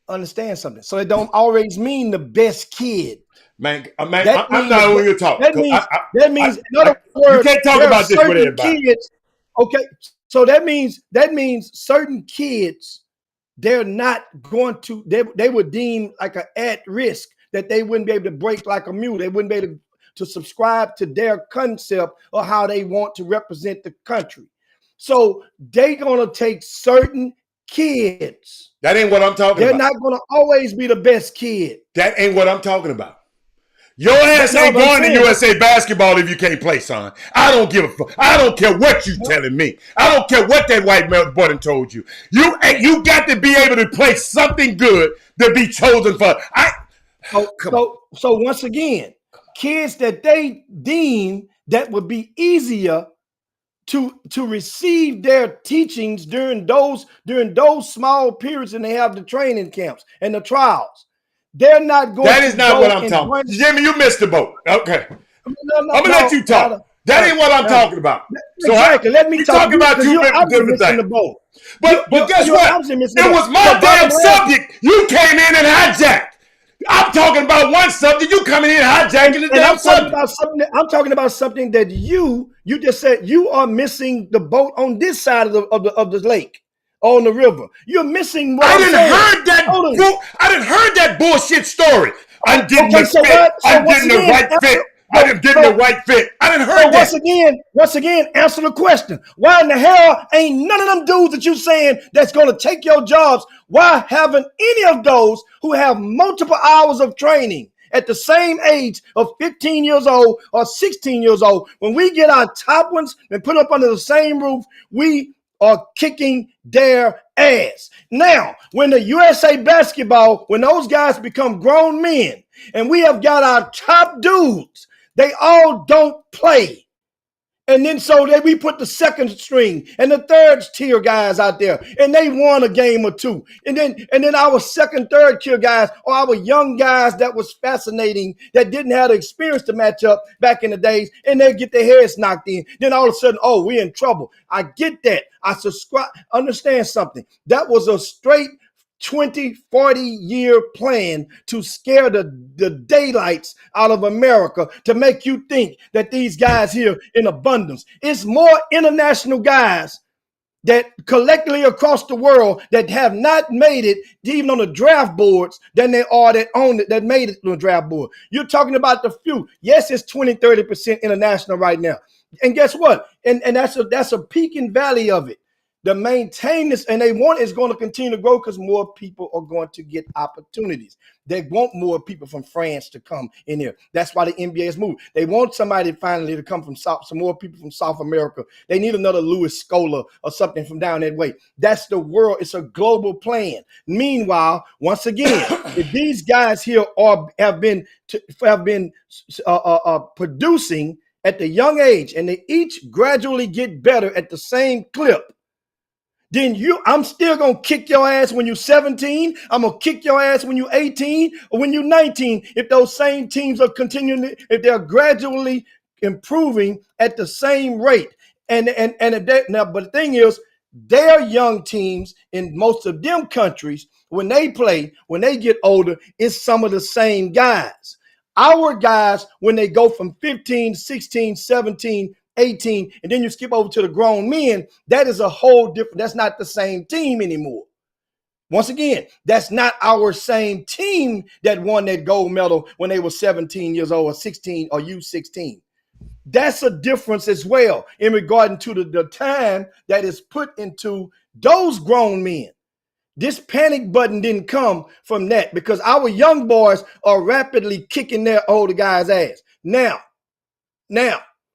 Understand something. So it don't always mean the best kid. Man, I'm not who you're talking. That means in other words, you can't talk about this with everybody. Kids, okay, so that means certain kids, they're not going to, they would deem like an at risk that they wouldn't be able to break like a mule. They wouldn't be able to subscribe to their concept or how they want to represent the country. So they're going to take certain kids. That ain't what I'm talking about. They're not going to always be the best kid. That ain't what I'm talking about. Your ass ain't going to USA basketball if you can't play, son. I don't give a fuck. I don't care what you telling me. I don't care what that white boy done told you. You got to be able to play something good to be chosen for. So once again, kids that they deem that would be easier to receive their teachings during those small periods, and they have the training camps and the trials. They're not going. That is not what I'm talking about. Jimmy, you missed the boat. Okay, I'm gonna let you talk. That ain't what I'm talking about. Exactly. Let me talk about two different things. But guess what? It was my damn subject. You came in and hijacked. I'm talking about one subject. You coming in hijacking the damn subject. I'm talking about something that you just said you are missing the boat on this side of the lake, on the river. You're missing what I didn't heard that bullshit story. I'm getting the fit. I'm getting the right fit. I didn't get the right fit. I didn't heard that. Once again, answer the question. Why in the hell ain't none of them dudes that you saying that's going to take your jobs? Why haven't any of those who have multiple hours of training at the same age of 15 years old or 16 years old, when we get our top ones and put up under the same roof, we are kicking their ass. Now, when the USA basketball, when those guys become grown men and we have got our top dudes They all don't play. And then so that we put the second string and the third tier guys out there, and they won a game or two. And then our second, third tier guys, or our young guys that was fascinating, that didn't have the experience to match up back in the days, and they get their heads knocked in. Then all of a sudden, oh, we're in trouble. I get that. I subscribe. Understand something. That was a straight 20, 40-year plan to scare the daylights out of America, to make you think that these guys here in abundance. It's more international guys that collectively across the world that have not made it even on the draft boards than they are that own it, that made it on the draft board. You're talking about the few. Yes, it's 20, 30% international right now. And guess what? And that's a peak and valley of it. The maintenance, and they want is going to continue to grow because more people are going to get opportunities. They want more people from France to come in here. That's why the NBA has moved. They want somebody finally to come from South, some more people from South America. They need another Louis Scola or something from down that way. That's the world. It's a global plan. Meanwhile, once again, if these guys here have been producing at the young age, and they each gradually get better at the same clip, then I'm still going to kick your ass when you're 17. I'm going to kick your ass when you're 18 or when you're 19. If those same teams are continuing, if they're gradually improving at the same rate. But the thing is, their young teams in most of them countries, when they get older, it's some of the same guys. Our guys, when they go from 15, 16, 17, 18, and then you skip over to the grown men, that is a whole different, that's not the same team anymore. Once again, that's not our same team that won that gold medal when they were 17 years old or 16 or U16. That's a difference as well in regard to the time that is put into those grown men. This panic button didn't come from that, because our young boys are rapidly kicking their older guys' ass. Now,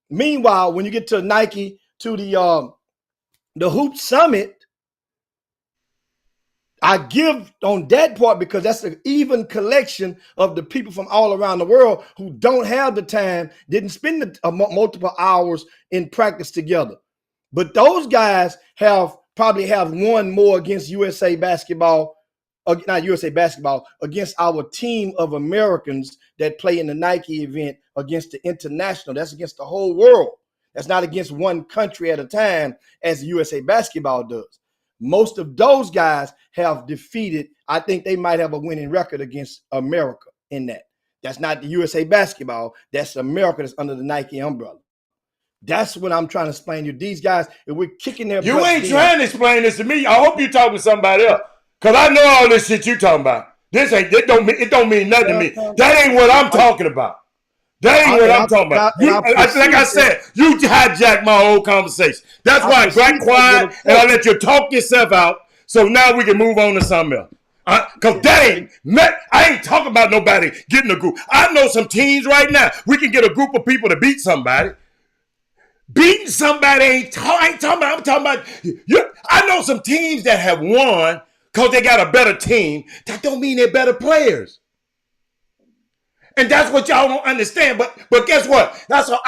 meanwhile, when you get to Nike, to the Hoop Summit, I give on that part because that's an even collection of the people from all around the world who don't have the time, didn't spend multiple hours in practice together. But those guys probably have won more against USA basketball, not USA basketball, against our team of Americans that play in the Nike event, against the international. That's against the whole world. That's not against one country at a time as USA basketball does. Most of those guys have defeated, I think they might have a winning record against America in that. That's not the USA basketball. That's America that's under the Nike umbrella. That's what I'm trying to explain to you. These guys, if we're kicking their You ain't trying to explain this to me. I hope you're talking to somebody else. Because I know all this shit you talking about. It don't mean nothing to me. That ain't what I'm talking about. That ain't what I'm talking about. Like I said, you hijacked my whole conversation. That's why I got quiet and I let you talk yourself out. So now we can move on to something else. Because I ain't talking about nobody getting a group. I know some teams right now. We can get a group of people to beat somebody. Beating somebody I ain't talking about. I'm talking about. I know some teams that have won because they got a better team. That don't mean they're better players. And that's what y'all don't understand. But guess what? That's what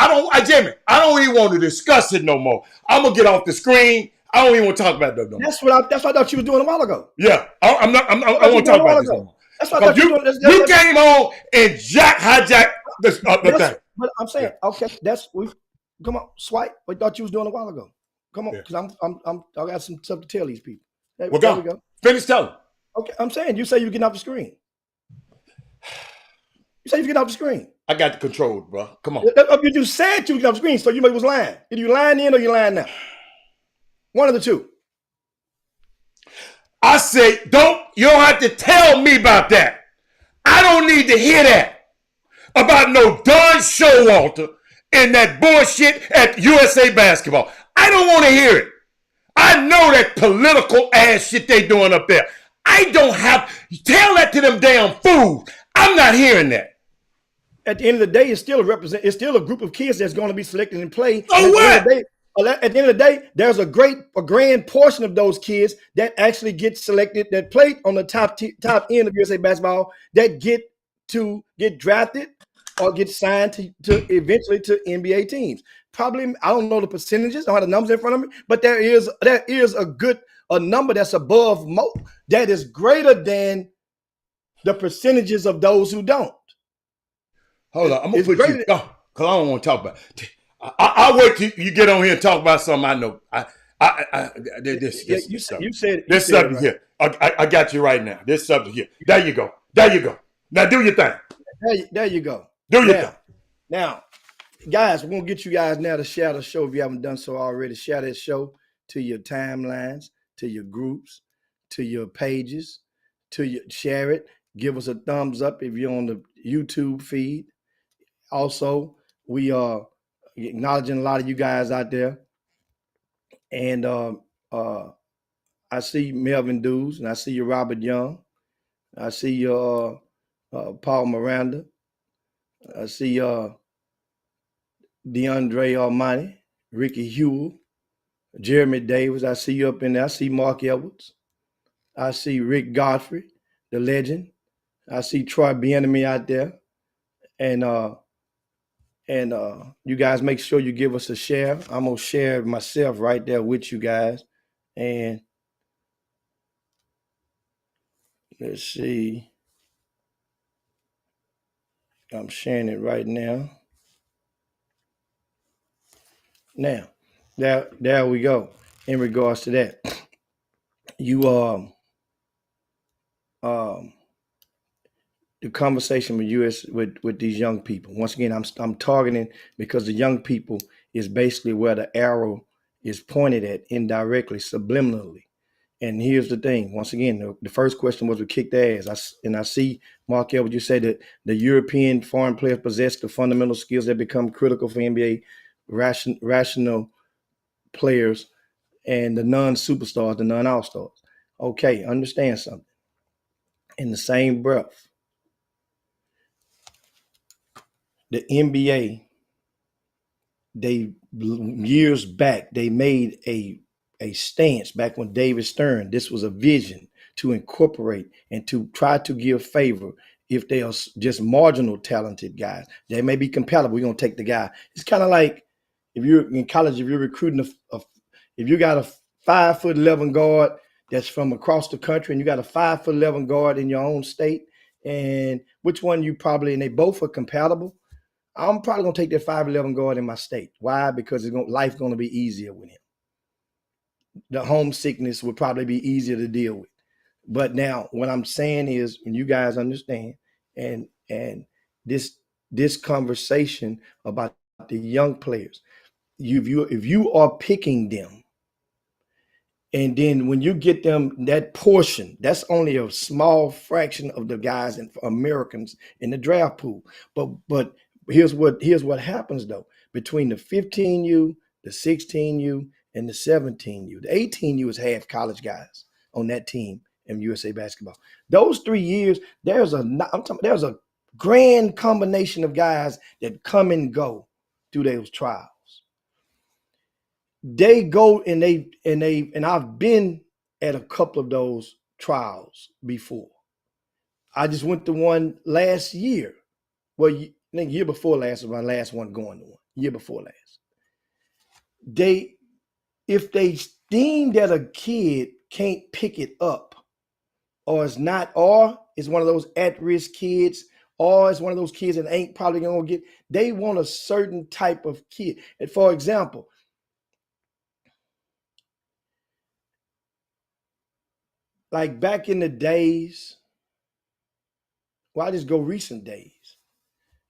Jamie, I don't even want to discuss it no more. I'm gonna get off the screen. I don't even want to talk about that no more. That's what I thought you were doing a while ago. Yeah, I won't talk about this no more. That's what I thought you were doing. You came on and hijacked the thing. But I'm saying, okay, come on, swipe. I thought you was doing a while ago. Come on, because I got some stuff to tell these people. There we go. Finish telling. Okay, I'm saying you say you're getting off the screen. You say you're getting off the screen. I got the control, bro. Come on. You just said you were getting off the screen, so you maybe was lying. Did you lying then or you lying now? One of the two. I say, you don't have to tell me about that. I don't need to hear that about no Don Showalter and that bullshit at USA basketball. I don't want to hear it. I know that political ass shit they doing up there. I don't have, tell that to them damn fools. I'm not hearing that. At the end of the day, it's still a group of kids that's going to be selected and play. Oh, what? At the end of the day, there's a grand portion of those kids that actually get selected, that played on the top end of USA basketball, that get drafted or get signed to eventually to NBA teams. Probably, I don't know the percentages, I don't have the numbers in front of me, but there is a number that's above that is greater than the percentages of those who don't. Hold on, I'm gonna It's put you. greater. Oh, cause I don't want to talk about. I'll wait till you get on here and talk about something I know. This You subject. said This it subject right. here. I got you right now. This subject here. There you go. There you go. Now do your thing. There you go. Do your thing. Now, guys, we're gonna get you guys now to share the show if you haven't done so already. Share that show to your timelines, to your groups, to your pages, share it. Give us a thumbs up if you're on the YouTube feed. Also, we are acknowledging a lot of you guys out there. And I see Melvin Dews, and I see you, Robert Young. I see you, Paul Miranda. I see DeAndre Almighty, Ricky Hewell, Jeremy Davis. I see you up in there. I see Mark Edwards. I see Rick Godfrey, the legend. I see Troy Bienemy out there. And you guys make sure you give us a share. I'm gonna share myself right there with you guys. And let's see. I'm sharing it right now. Now, there we go. In regards to that, you the conversation with these young people. Once again, I'm targeting because the young people is basically where the arrow is pointed at indirectly, subliminally. And here's the thing. Once again, the first question was we kicked their ass. I see, Mark Elwood, you say that the European foreign players possess the fundamental skills that become critical for NBA rational players and the non-superstars, the non-all-stars. Okay, understand something. In the same breath, the NBA, they years back, they made a stance back when David Stern, this was a vision to incorporate and to try to give favor if they are just marginal talented guys. They may be compatible. We're going to take the guy. It's kind of like if you're in college, if you're recruiting if you got a 5'11" guard that's from across the country and you got a 5'11" guard in your own state, and which one you probably, and they both are compatible, I'm probably gonna take that 5'11" guard in my state. Why? Because life's gonna be easier with him. The homesickness would probably be easier to deal with. But now, what I'm saying is, when you guys understand, and this conversation about the young players, if you are picking them, and then when you get them that portion, that's only a small fraction of the guys and Americans in the draft pool. But here's what happens though. Between the 15U, the 16U, and the 17U, the 18U is half college guys on that team in USA basketball. Those 3 years, there's a grand combination of guys that come and go through those trials. They go and I've been at a couple of those trials before. I just went to one last year. Well, I think year before last was my last one going to one. Year before last. If they deem that a kid can't pick it up, or it's one of those at-risk kids, or it's one of those kids that ain't probably gonna get, they want a certain type of kid. And for example, like back in the days, well, I just go recent days.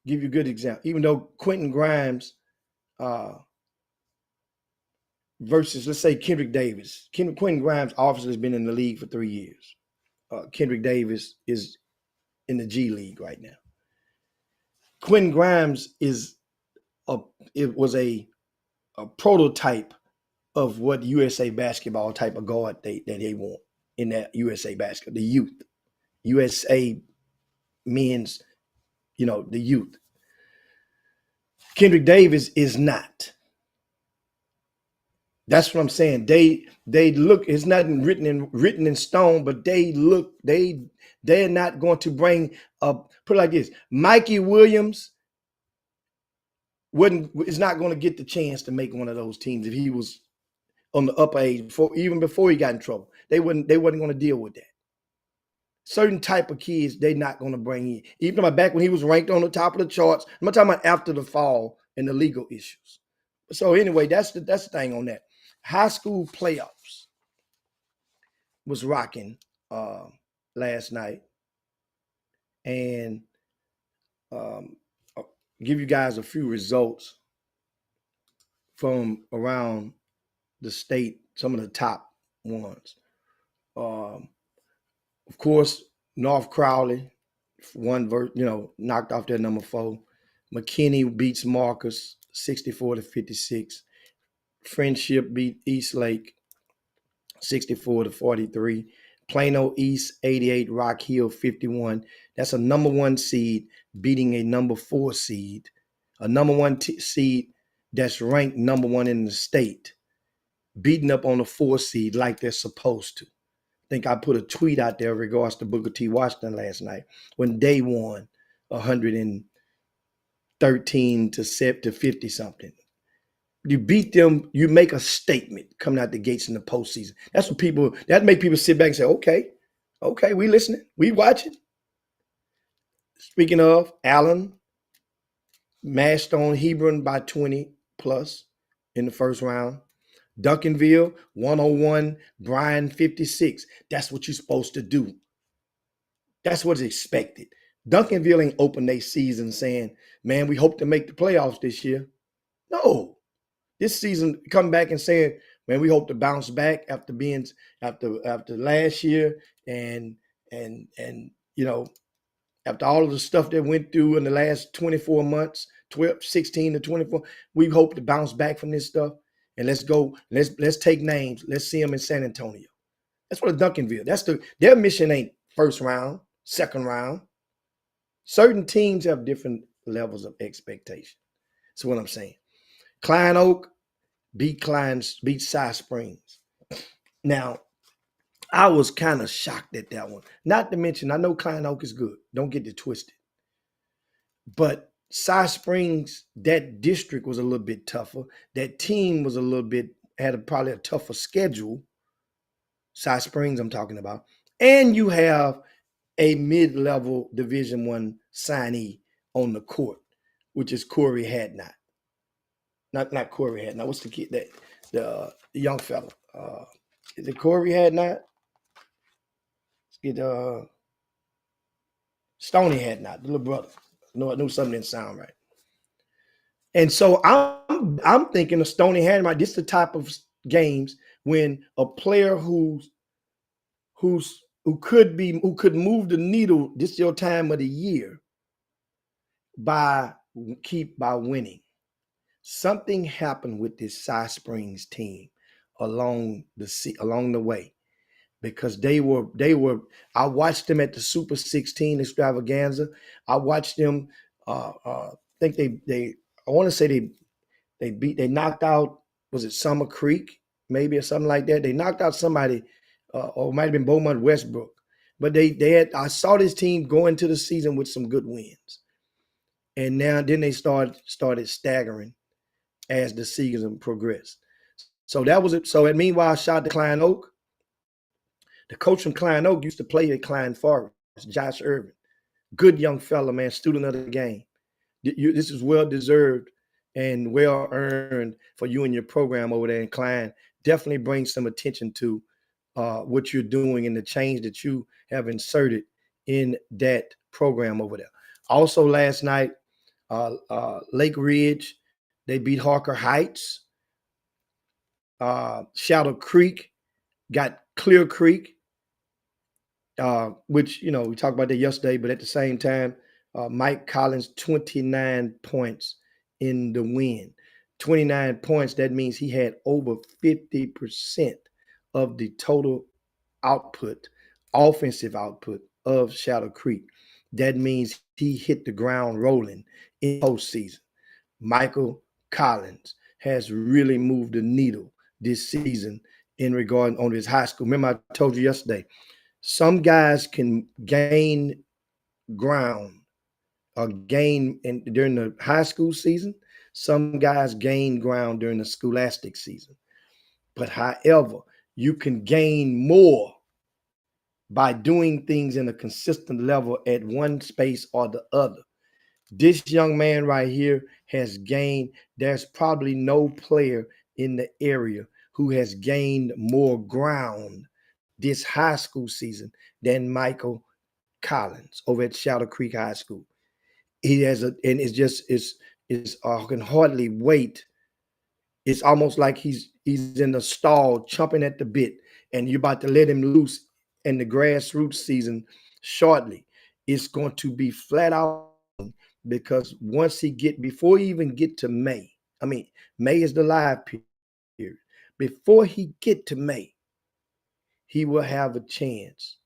Give you a good example. Even though Quentin Grimes versus, let's say, Kendrick Davis. Quentin Grimes obviously has been in the league for 3 years. Kendrick Davis is in the G League right now. Quentin Grimes was a prototype of what USA basketball type of guard that they want in that USA basketball, the youth. USA men's, the youth. Kendrick Davis is not. That's what I'm saying. They look, it's not written in stone, but they're not going to bring up, put it like this, Mikey Williams is not going to get the chance to make one of those teams if he was on the upper age even before he got in trouble. They wasn't going to deal with that. Certain type of kids they're not going to bring in. Even back when he was ranked on the top of the charts. I'm not talking about after the fall and the legal issues. So anyway, that's the thing on that. High school playoffs was rocking last night, and I'll give you guys a few results from around the state, some of the top ones. Of course, North Crowley knocked off their number 4. McKinney beats Marcus 64-56. Friendship beat Eastlake 64-43. Plano East 88, Rock Hill 51. That's a number 1 seed beating a number 4 seed, a number 1 seed that's ranked number 1 in the state, beating up on a 4 seed like they're supposed to. I think I put a tweet out there in regards to Booker T. Washington last night when they won 113 to 50 something. You beat them, you make a statement coming out the gates in the postseason. That's what that make people sit back and say, okay, we listening, we watching. Speaking of, Allen mashed on Hebron by 20 plus in the first round. Duncanville 101, Bryan 56. That's what you're supposed to do. That's what's expected. Duncanville ain't opened their season saying, man, we hope to make the playoffs this year. No. This season come back and saying, man, we hope to bounce back after last year and after all of the stuff that went through in the last 24 months, 16 to 24, we hope to bounce back from this stuff. And let's go. Let's take names. Let's see them in San Antonio. That's what a Duncanville. Their mission ain't first round, second round. Certain teams have different levels of expectation. That's what I'm saying. Klein Oak beat Cy Springs. Now, I was kind of shocked at that one. Not to mention, I know Klein Oak is good. Don't get it twisted. But Cy Springs, that district was a little bit tougher. That team was had probably a tougher schedule. Cy Springs, I'm talking about. And you have a mid-level Division I signee on the court, which is Corey Hadnot. Not Corey Hadnot. What's the kid the young fella? Is it Corey Hadnot? Let's get Stoney Hadnot, the little brother. No, I knew something didn't sound right. And so I'm thinking of Stoney Hadnot. This is the type of games when a player who could move the needle. This is your time of the year by winning. Something happened with this Cy Springs team along the way, because they were. I watched them at the Super 16 extravaganza. I watched them. I think they. I want to say they knocked out. Was it Summer Creek maybe or something like that? They knocked out somebody, or it might have been Beaumont Westbrook. But they had. I saw this team go into the season with some good wins, and then they started staggering as the season progressed. So that was it. So meanwhile, I shot to Klein Oak. The coach from Klein Oak used to play at Klein Forest, Josh Irvin. Good young fella, man, student of the game. This is well-deserved and well-earned for you and your program over there in Klein. Definitely bring some attention to what you're doing and the change that you have inserted in that program over there. Also last night, Lake Ridge, they beat Harker Heights. Shadow Creek got Clear Creek, which, we talked about that yesterday, but at the same time, Mike Collins, 29 points in the win. 29 points, that means he had over 50% of the total output, offensive output of Shadow Creek. That means he hit the ground rolling in postseason. Michael Collins has really moved the needle this season in regard on his high school. Remember, I told you yesterday, some guys can gain ground or gain during the high school season. Some guys gain ground during the scholastic season. But however, you can gain more by doing things in a consistent level at one space or the other. This young man right here has gained, there's probably no player in the area who has gained more ground this high school season than Michael Collins over at Shadow Creek High School. He has and it's just it's I can hardly wait. It's almost like he's in the stall chomping at the bit, and you're about to let him loose in the grassroots season shortly. It's going to be flat out because once he get before he even get to May, I mean May is the live period. Before he get to May, he will have a chance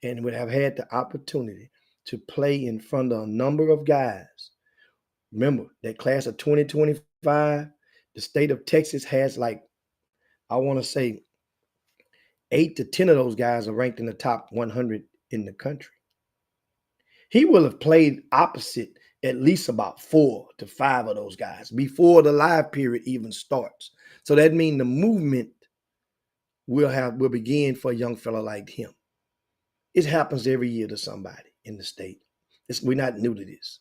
and would have had the opportunity to play in front of a number of guys. Remember that class of 2025, the state of Texas has like, I want to say 8 to 10 of those guys are ranked in the top 100 in the country. He will have played opposite at least about 4 to 5 of those guys before the live period even starts. So that means the movement will begin for a young fella like him. It happens every year to somebody in the state. We're not new to this.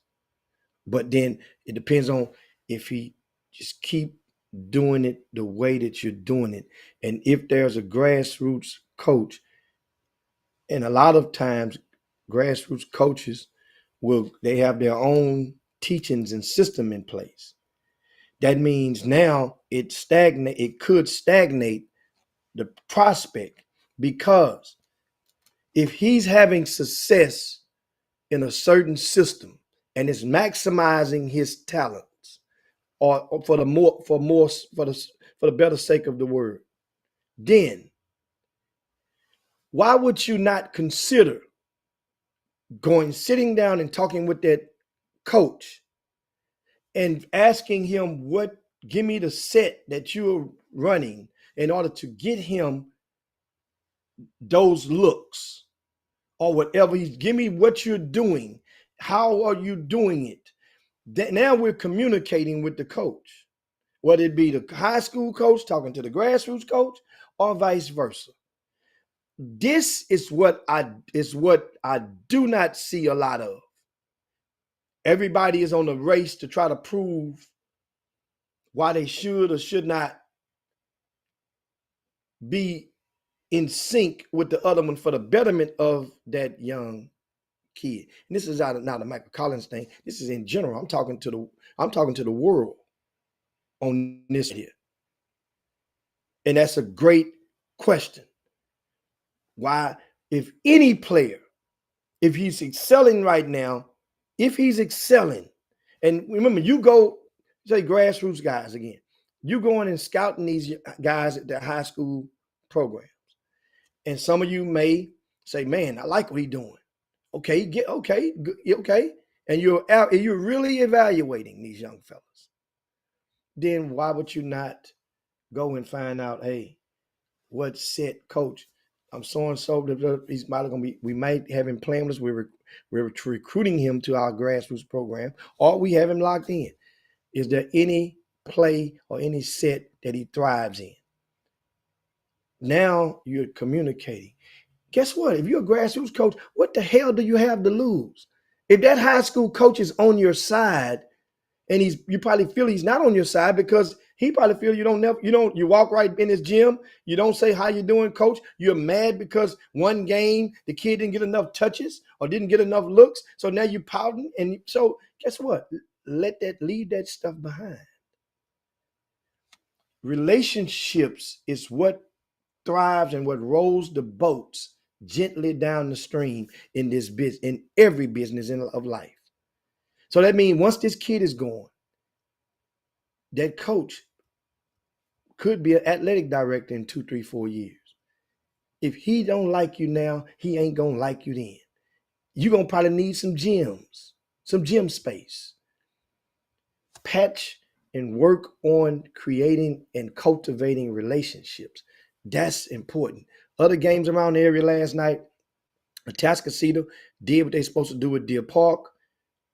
But then it depends on if he just keep doing it the way that you're doing it. And if there's a grassroots coach, and a lot of times grassroots coaches they have their own teachings and system in place. That means now it could stagnate the prospect, because if he's having success in a certain system and is maximizing his talents, or for the better sake of the word, then why would you not consider sitting down and talking with that coach and asking him, give me the set that you're running in order to get him those looks or whatever. Give me what you're doing. How are you doing it? Now we're communicating with the coach, whether it be the high school coach talking to the grassroots coach or vice versa. This is what I do not see a lot of. Everybody is on a race to try to prove why they should or should not be in sync with the other one for the betterment of that young kid. And this is not a Michael Collins thing. This is in general. I'm talking to the world on this here. And that's a great question. Why, if any player, if he's excelling right now, and remember, you go, say grassroots guys again, you going and scouting these guys at their high school programs. And some of you may say, man, I like what he's doing. Okay. And you're really evaluating these young fellas. Then why would you not go and find out, hey, what set coach? I'm so and so. He's probably gonna be. We might have him playing with us. We're recruiting him to our grassroots program, or we have him locked in. Is there any play or any set that he thrives in? Now you're communicating. Guess what? If you're a grassroots coach, what the hell do you have to lose? If that high school coach is on your side, and you probably feel he's not on your side because he probably feel you walk right in his gym, you don't say how you doing, coach. You're mad because one game the kid didn't get enough touches or didn't get enough looks, so now you're pouting. And so guess what? Leave that stuff behind. Relationships is what thrives and what rolls the boats gently down the stream in this business, in every business of life. So that means once this kid is gone, that coach could be an athletic director in 2, 3, 4 years. If he don't like you now, he ain't gonna like you then. You're gonna probably need some gyms, some gym space. Patch and work on creating and cultivating relationships. That's important. Other games around the area last night, Atascocita did what they're supposed to do at Deer Park.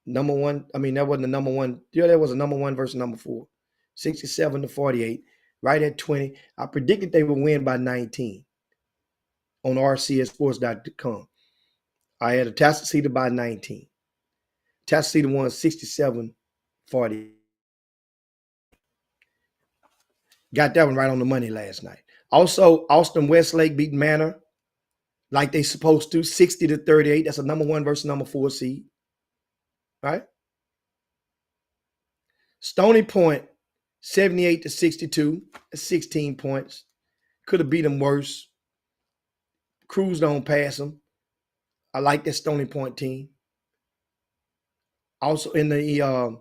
number one. I mean, that wasn't the number one. Yeah, that was a number one versus number four. 67-48, right at 20. I predicted they would win by 19 on rcsports.com. I had a Tacita by 19. Tacita won 67-40. Got that one right on the money last night. Also, Austin Westlake beat Manor like they supposed to, 60-38. That's a number one versus number four seed. Right? Stony Point, 78-62. That's 16 points. Could have beat them worse. Cruz don't pass them. I like that Stony Point team. Also in the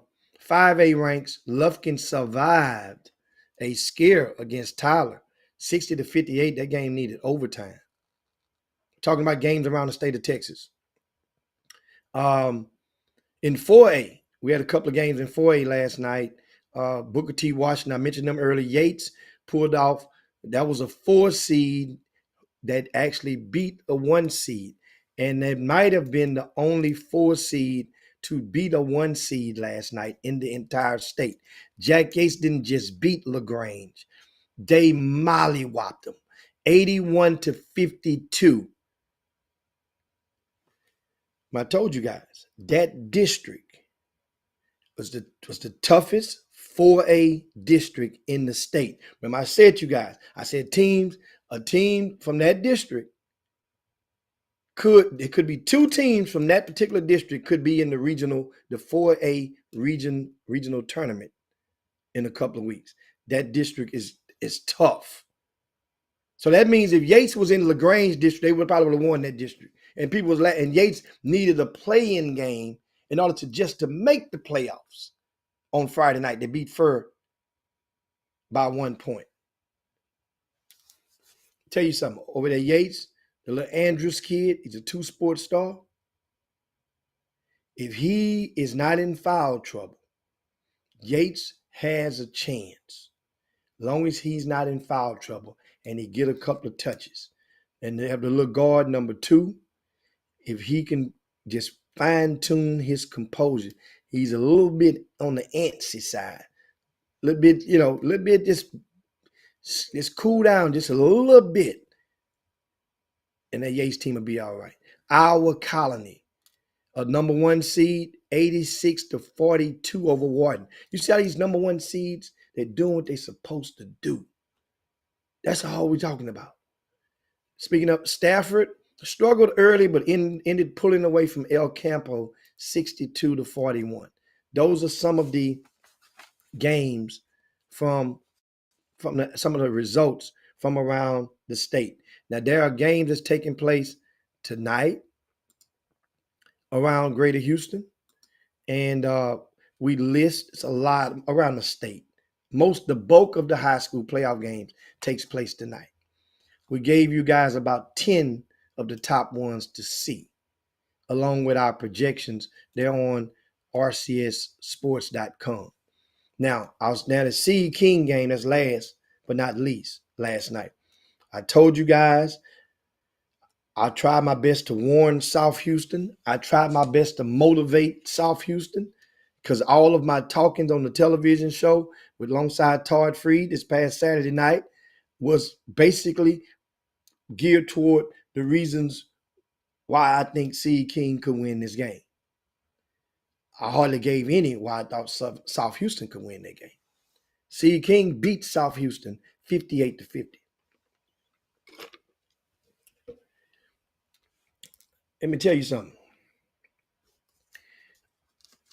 5A ranks, Lufkin survived a scare against Tyler, 60-58. That game needed overtime. Talking about games around the state of Texas. In 4A, we had a couple of games in 4A last night. Booker T. Washington, I mentioned them early. Yates pulled off. That was a 4 seed that actually beat a 1 seed. And it might have been the only 4 seed to beat a 1 seed last night in the entire state. Jack Yates didn't just beat LaGrange. They mollywopped them, 81-52. I told you guys, that district was the toughest 4A district in the state. Remember, I said to you guys, I said a team from that district it could be 2 teams from that particular district could be in the 4A regional tournament in a couple of weeks. That district is tough. So that means if Yates was in LaGrange district, they would probably have won that district. And and Yates needed a play-in game in order to make the playoffs on Friday night. They beat Fur by 1 point. Tell you something, over there, Yates, the little Andrews kid, he's a 2 sports star. If he is not in foul trouble, Yates has a chance. As long as he's not in foul trouble and he get a couple of touches. And they have the little guard number 2. If he can just fine-tune his composure, he's a little bit on the antsy side. A little bit just cool down just a little bit. And that Yates team will be all right. Our Colony, a number 1 seed, 86-42 over Wharton. You see how these number 1 seeds, they're doing what they're supposed to do. That's all we're talking about. Speaking of Stafford, struggled early, but ended pulling away from El Campo, 62-41. Those are some of the games from some of the results from around the state. Now, there are games that's taking place tonight around Greater Houston, and we list a lot around the state. The bulk of the high school playoff games takes place tonight. We gave you guys about 10 of the top ones to see, along with our projections. They're on rcsports.com. Now the C King game, that's last but not least, last night. I told you guys, I tried my best to warn South Houston. I tried my best to motivate South Houston because all of my talkings on the television show alongside Todd Freed this past Saturday night was basically geared toward the reasons why I think C King could win this game. I hardly gave any why I thought South Houston could win that game. C King beat South Houston 58-50. Let me tell you something.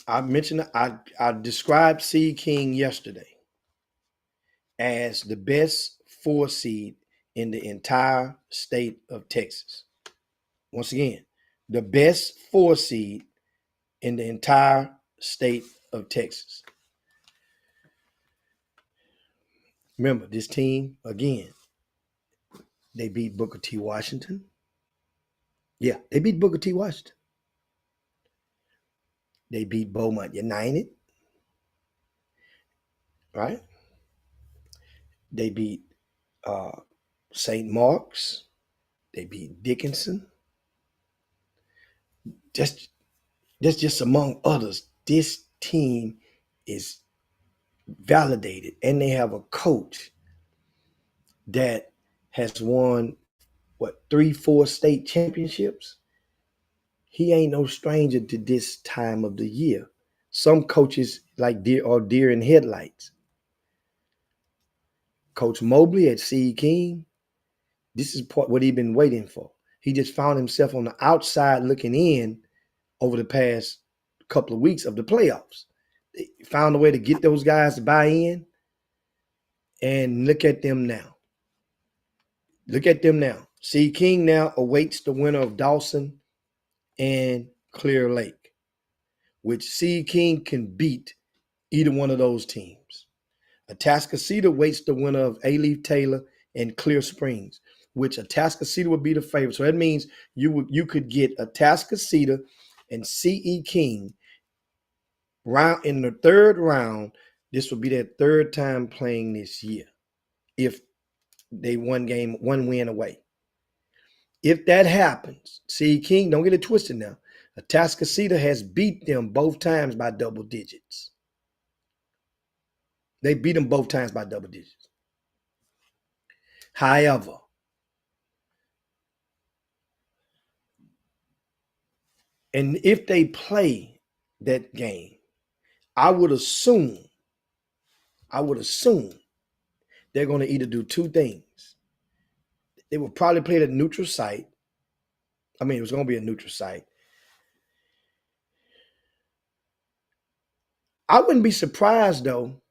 I described C King yesterday as the best 4 seed in the entire state of Texas. Once again, the best 4 seed in the entire state of Texas. Remember, this team, again, they beat Booker T. Washington. Yeah, they beat Booker T. Washington. They beat Beaumont United. Right? They beat St. Mark's. They beat Dickinson. Just That's just among others. This team is validated, and they have a coach that has won what 3-4 state championships. He ain't no stranger to this time of the year. Some coaches like deer in headlights. Coach Mobley at C. King, this is what he been waiting for. He just found himself on the outside looking in over the past couple of weeks of the playoffs. They found a way to get those guys to buy in, and look at them now. Look at them now. C. King now awaits the winner of Dawson and Clear Lake, which C. King can beat either one of those teams. Atascocita waits the winner of A-Leaf Taylor and Clear Springs, which Atascocita would be the favorite. So that means you could get Atascocita and C.E. King round in the third round. This would be their third time playing this year if they one win away. If that happens, C.E. King, don't get it twisted now. Atascocita has beat them both times by double digits. They beat them both times by double digits. However, and if they play that game, I would assume they're going to either do two things. They will probably play the neutral site. I mean, it was going to be a neutral site. I wouldn't be surprised, though,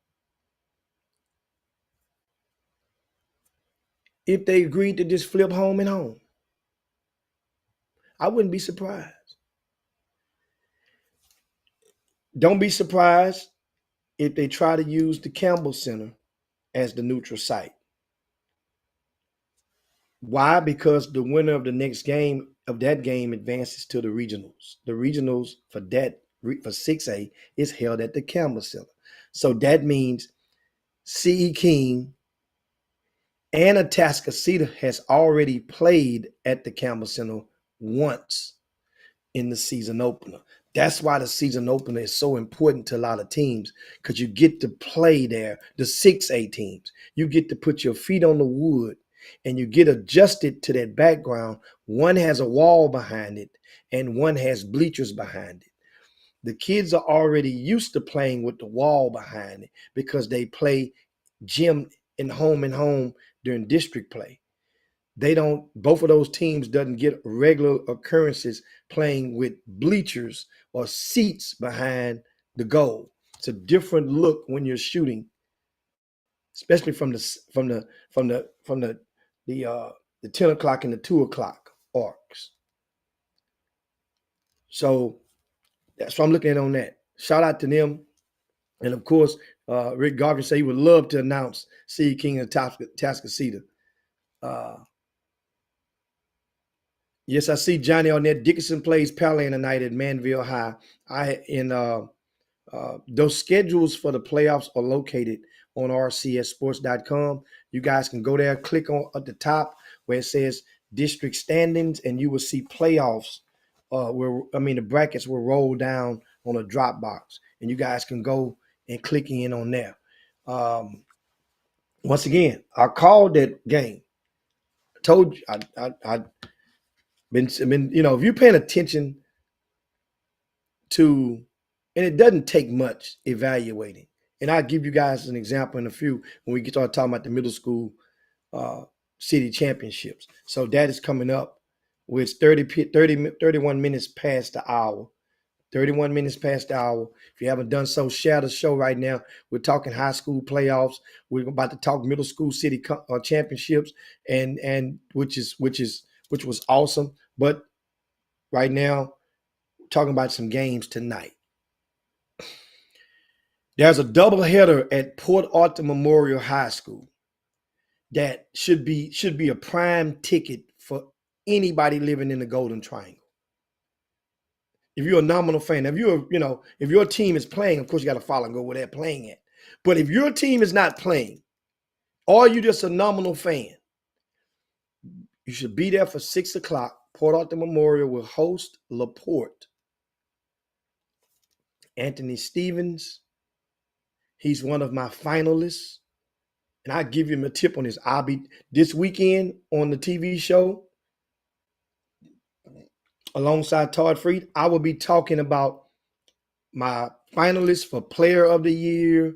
if they agreed to just flip home and home. I wouldn't be surprised. Don't be surprised if they try to use the Campbell Center as the neutral site. Why? Because the winner of the next game of that game advances to the regionals. The regionals for 6A is held at the Campbell Center. So that means C.E. King and Atascocita has already played at the Campbell Center once in the season opener. That's why the season opener is so important to a lot of teams, because you get to play there, the 6A teams. You get to put your feet on the wood and you get adjusted to that background. One has a wall behind it and one has bleachers behind it. The kids are already used to playing with the wall behind it because they play gym and home during district play. Both of those teams doesn't get regular occurrences playing with bleachers or seats behind the goal. It's a different look when you're shooting, especially from the 10 o'clock and the 2 o'clock arcs. So that's what I'm looking at on that. Shout out to them. And of course, Rick Garvin said he would love to announce C. King and Atascocita. Yes, I see Johnny Arnett. Dickinson plays Pearland tonight at Manville High. Those schedules for the playoffs are located on rcsports.com. You guys can go there, click on at the top where it says district standings, and you will see playoffs. The brackets will roll down on a drop box, and you guys can go and click in on there. Once again, I called that game. I told you, I been, if you're paying attention to, and it doesn't take much evaluating. And I'll give you guys an example in a few when we start talking about the middle school city championships. So that is coming up with 31 minutes past the hour. 31 minutes past the hour. If you haven't done so, share the show right now. We're talking high school playoffs. We're about to talk middle school city championships, and which was awesome. But right now, talking about some games tonight. There's a doubleheader at Port Arthur Memorial High School that should be a prime ticket for anybody living in the Golden Triangle. If you're a nominal fan, if your team is playing, of course you got to follow and go where they're playing at. But if your team is not playing, or you're just a nominal fan, you should be there for 6 o'clock. Port Arthur Memorial will host LaPorte. Anthony Stevens, he's one of my finalists. And I'll give you a tip on this. I'll be this weekend on the TV show alongside Todd Freed. I will be talking about my finalists for Player of the Year,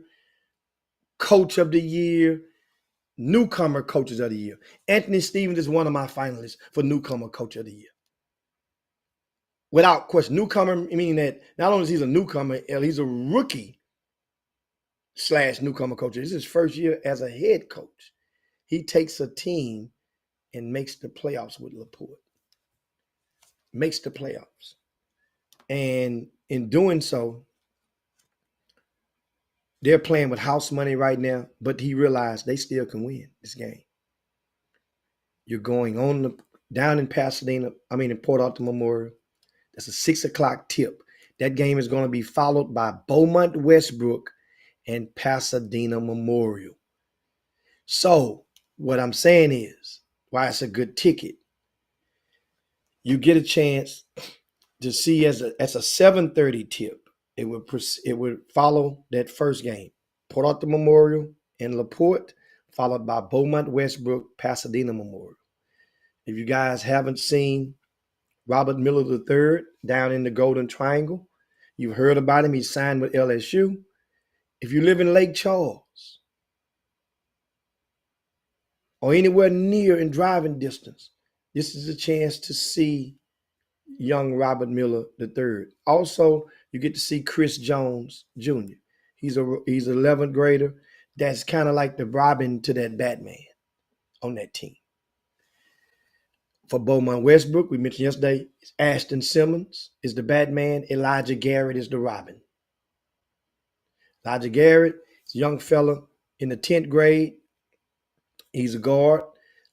Coach of the Year, Newcomer Coaches of the Year. Anthony Stevens is one of my finalists for Newcomer Coach of the Year. Without question, newcomer meaning that not only is he a newcomer, he's a rookie / newcomer coach. This is his first year as a head coach. He takes a team and makes the playoffs with Laporte. Makes the playoffs. And in doing so, they're playing with house money right now, but he realized they still can win this game. You're going on down in in Port Arthur Memorial. That's a 6 o'clock tip. That game is going to be followed by Beaumont Westbrook and Pasadena Memorial. So what I'm saying is, why it's a good ticket. You get a chance to see as a 7:30 tip. It would follow that first game, Port Arthur Memorial and LaPorte, followed by Beaumont Westbrook, Pasadena Memorial. If you guys haven't seen Robert Miller III down in the Golden Triangle, you've heard about him. He signed with LSU. If you live in Lake Charles or anywhere near in driving distance, this is a chance to see young Robert Miller III. Also, you get to see Chris Jones Jr. He's an 11th grader. That's kind of like the Robin to that Batman on that team. For Beaumont Westbrook, we mentioned yesterday, Ashton Simmons is the Batman. Elijah Garrett is the Robin. Elijah Garrett is a young fella in the 10th grade. He's a guard.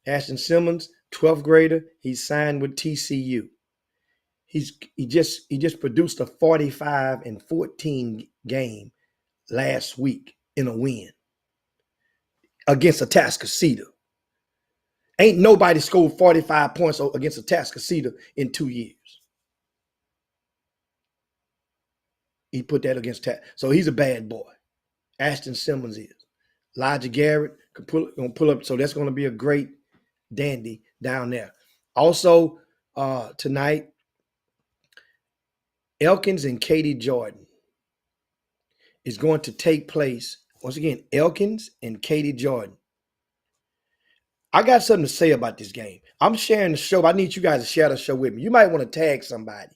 Ashton Simmons, 12th grader. He's signed with TCU. He just produced a 45-14 game last week in a win against Atascocita. Ain't nobody scored 45 points against Atascocita in 2 years. He put that against so he's a bad boy. Ashton Simmons is. Elijah Garrett gonna pull up, so that's gonna be a great dandy down there. Also, tonight, Elkins and Katy Jordan is going to take place. Once again, Elkins and Katy Jordan. I got something to say about this game. I'm sharing the show. I need you guys to share the show with me. You might want to tag somebody.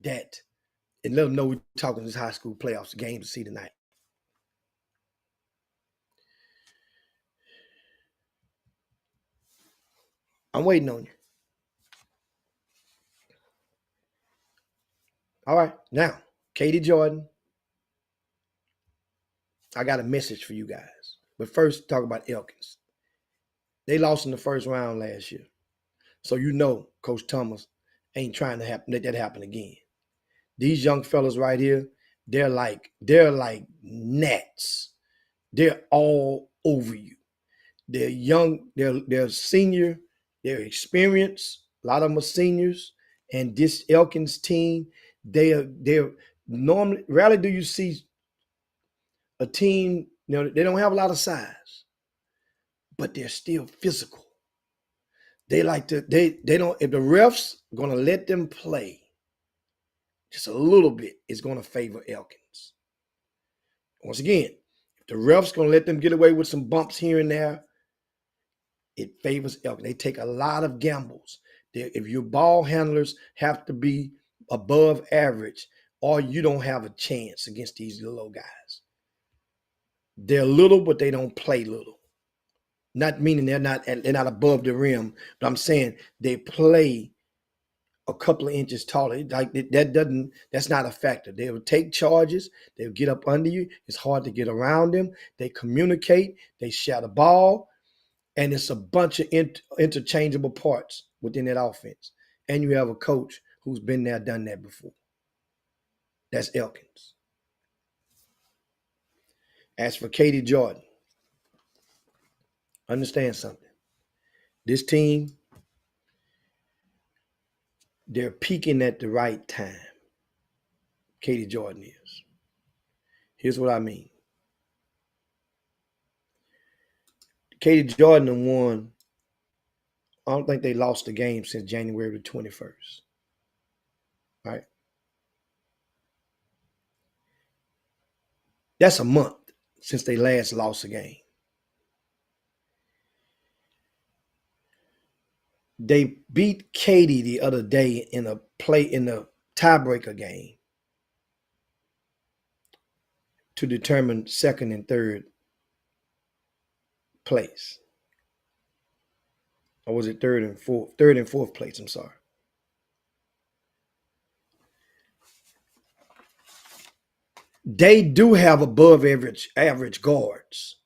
That and let them know we're talking this high school playoffs game to see tonight. I'm waiting on you. All right. Now, Katy Jordan, I got a message for you guys. But first, talk about Elkins. They lost in the first round last year. So you know Coach Thomas ain't trying to let that happen again. These young fellas right here, they're like gnats. They're all over you. They're young, they're senior, they're experienced. A lot of them are seniors. And this Elkins team, they're normally, rarely do you see a team, they don't have a lot of size, but they're still physical. They like to, they don't, if the refs gonna let them play just a little bit, it's gonna favor Elkins. Once again, if the refs gonna let them get away with some bumps here and there, it favors Elkins. They take a lot of gambles. If your ball handlers have to be above average, or you don't have a chance against these little guys. They're little, but they don't play little. Not meaning they're not above the rim, but I'm saying they play a couple of inches taller. Like that's not a factor. They'll take charges. They'll get up under you. It's hard to get around them. They communicate. They share the ball. And it's a bunch of interchangeable parts within that offense. And you have a coach who's been there, done that before. That's Elkins. As for Katy Jordan, understand something. This team, they're peaking at the right time. Katie Jordan is. Here's what I mean. Katie Jordan won. I don't think they lost a game since January the 21st. Right? That's a month since they last lost a game. They beat Katie the other day in a tiebreaker game to determine second and third place. Or was it third and fourth place? I'm sorry. They do have above average guards.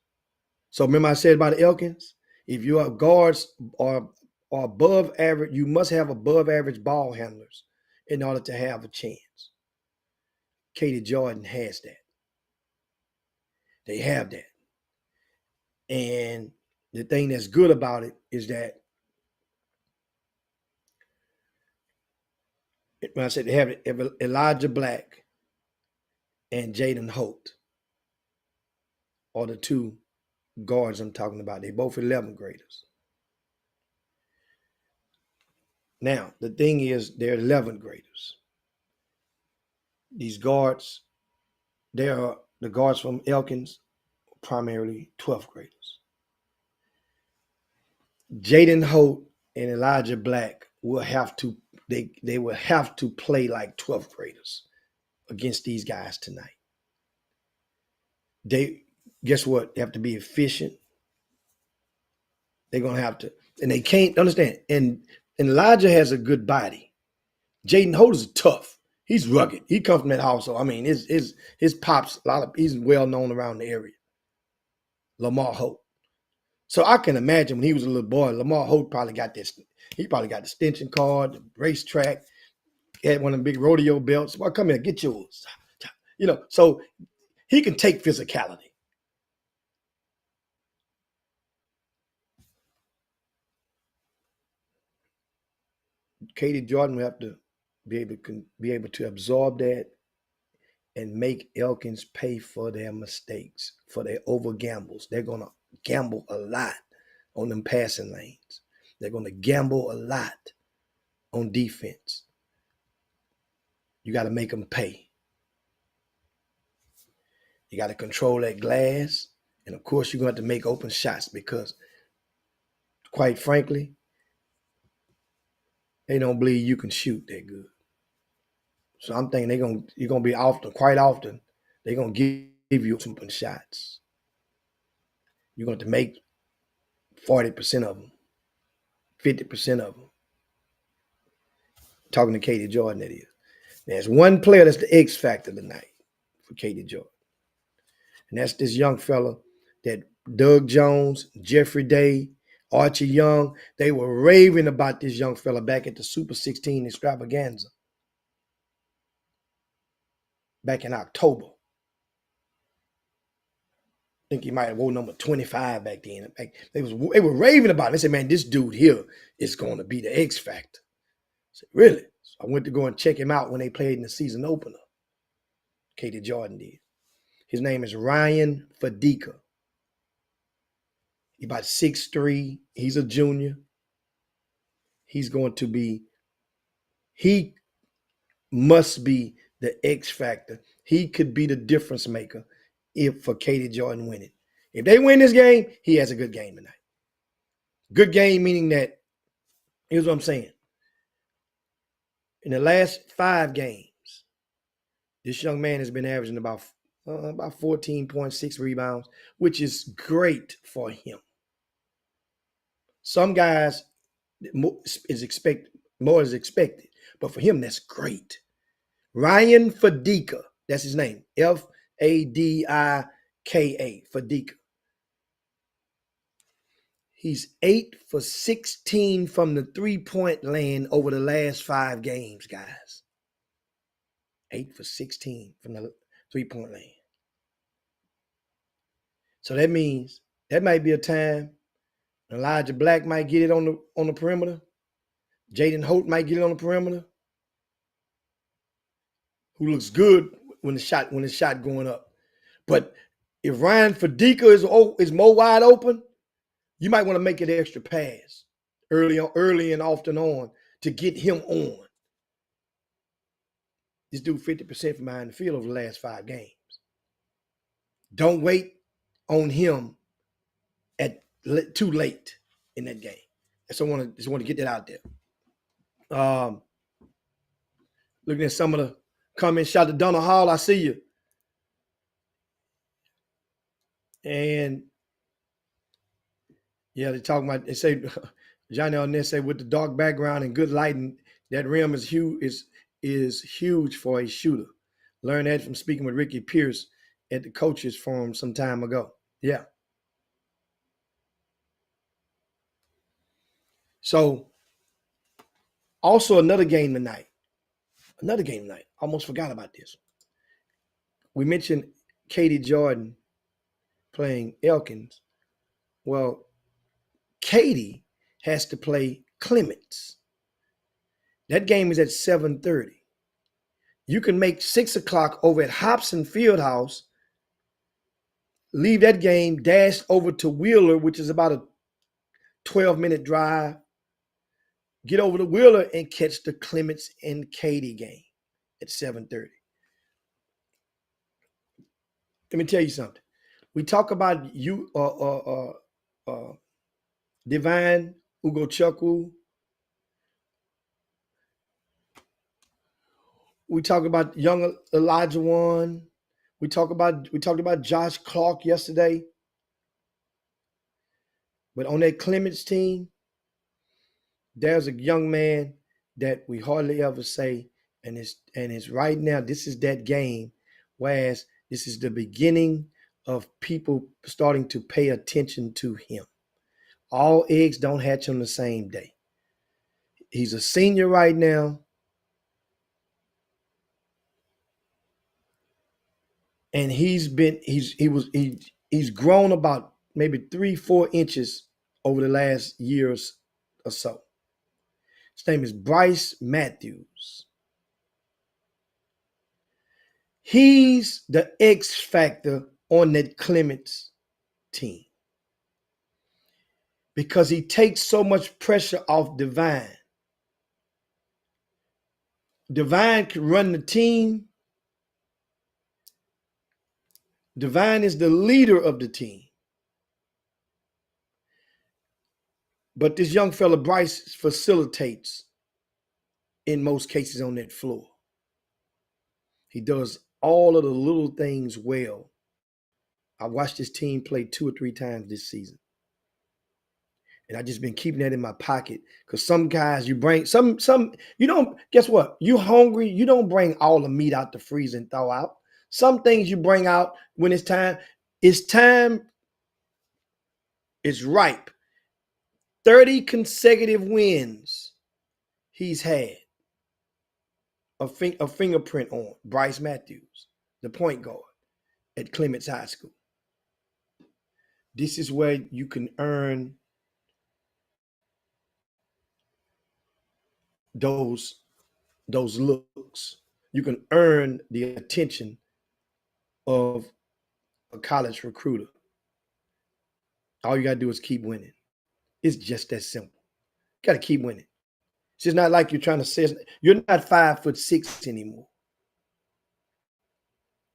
So remember I said about the Elkins? If your guards are above average, you must have above average ball handlers in order to have a chance. Katie Jordan has that. They have that. And the thing that's good about it is that when I said they have Elijah Black and Jaden Holt are the two guards I'm talking about. They both 11th graders. Now, the thing is, they're 11th graders. These guards, they are the guards from Elkins, primarily 12th graders. Jaden Holt and Elijah Black will have to, they will have to play like 12th graders against these guys tonight. They, guess what? They have to be efficient. They're going to have to, and they can't understand. And Elijah has a good body. Jaden Holt is tough. He's rugged. He comes from that household. I mean, his pops, he's well known around the area. Lamar Holt. So I can imagine when he was a little boy, Lamar Holt probably got this. He probably got the extension card, the racetrack, had one of the big rodeo belts. Well, come here, get yours. You know, so he can take physicality. Katie Jordan will have to be able to absorb that and make Elkins pay for their mistakes, for their over gambles. They're going to gamble a lot on them passing lanes. They're going to gamble a lot on defense. You got to make them pay. You got to control that glass. And of course, you're going to have to make open shots because, quite frankly, they don't believe you can shoot that good. So I'm thinking you're going to be quite often, they're going to give you some open shots. You're going to make 40% of them, 50% of them. Talking to Katie Jordan, that is. There's one player that's the X factor tonight for Katie Jordan. And that's this young fella that Doug Jones, Jeffrey Day, Archie Young, they were raving about this young fella back at the Super 16 extravaganza back in October. I think he might have wore number 25 back then. They were raving about it. They said, man, this dude here is going to be the X factor. I said, really? So I went to go and check him out when they played in the season opener. Katie Jordan did. His name is Ryan Fadika. He's about 6'3". He's a junior. He must be the X factor. He could be the difference maker for Katie Jordan winning. If they win this game, he has a good game tonight. Good game meaning that, here's what I'm saying. In the last 5 games, this young man has been averaging about 14.6 rebounds, which is great for him. Some guys, more is expected, but for him, that's great. Ryan Fadika, that's his name, Fadika, Fadika. He's 8 for 16 from the 3-point land over the last 5 games, guys. 8 for 16 from the 3-point land. So that means that might be a time Elijah Black might get it on the perimeter. Jaden Holt might get it on the perimeter. who looks good when the shot going up. But if Ryan Fadika is more wide open, you might want to make it an extra pass early and often on to get him on. This dude 50% from behind the field over the last 5 games. Don't wait on him at too late in that game. So I just want to get that out there. Looking at some of the comments, shout out to Donna Hall, I see you. And yeah, they say Johnny on this say with the dark background and good lighting, that rim is huge for a shooter. Learned that from speaking with Ricky Pierce at the coaches forum some time ago. Yeah. So also another game tonight. Almost forgot about this. We mentioned Katie Jordan playing Elkins. Well, Katie has to play Clements. That game is at 7:30. You can make 6 o'clock over at Hobson Fieldhouse, leave that game, dash over to Wheeler, which is about a 12-minute drive, get over to Wheeler and catch the Clements and Katie game at 7:30. Let me tell you something. We talk about Divine Ugochukwu. We talk about young Elijah One. We talked about Josh Clark yesterday. But on that Clements team, there's a young man that we hardly ever say, and it's right now, this is that game, whereas this is the beginning of people starting to pay attention to him. All eggs don't hatch on the same day. He's a senior right now. And he's grown about maybe 3-4 inches over the last years or so. His name is Bryce Matthews. He's the X factor on that Clements team because he takes so much pressure off Divine. Divine can run the team. Divine is the leader of the team. But this young fella, Bryce, facilitates in most cases on that floor. He does all of the little things well. I watched this team play 2 or 3 times this season. And I just been keeping that in my pocket because some guys you bring, you don't, guess what? You hungry, you don't bring all the meat out the freezer and thaw out. Some things you bring out when it's time, it's ripe. 30 consecutive wins he's had. A fingerprint on Bryce Matthews, the point guard at Clements High School. This is where you can earn those looks. You can earn the attention of a college recruiter. All you got to do is keep winning. It's just that simple. You got to keep winning. It's just not like you're trying to say, you're not 5'6" anymore.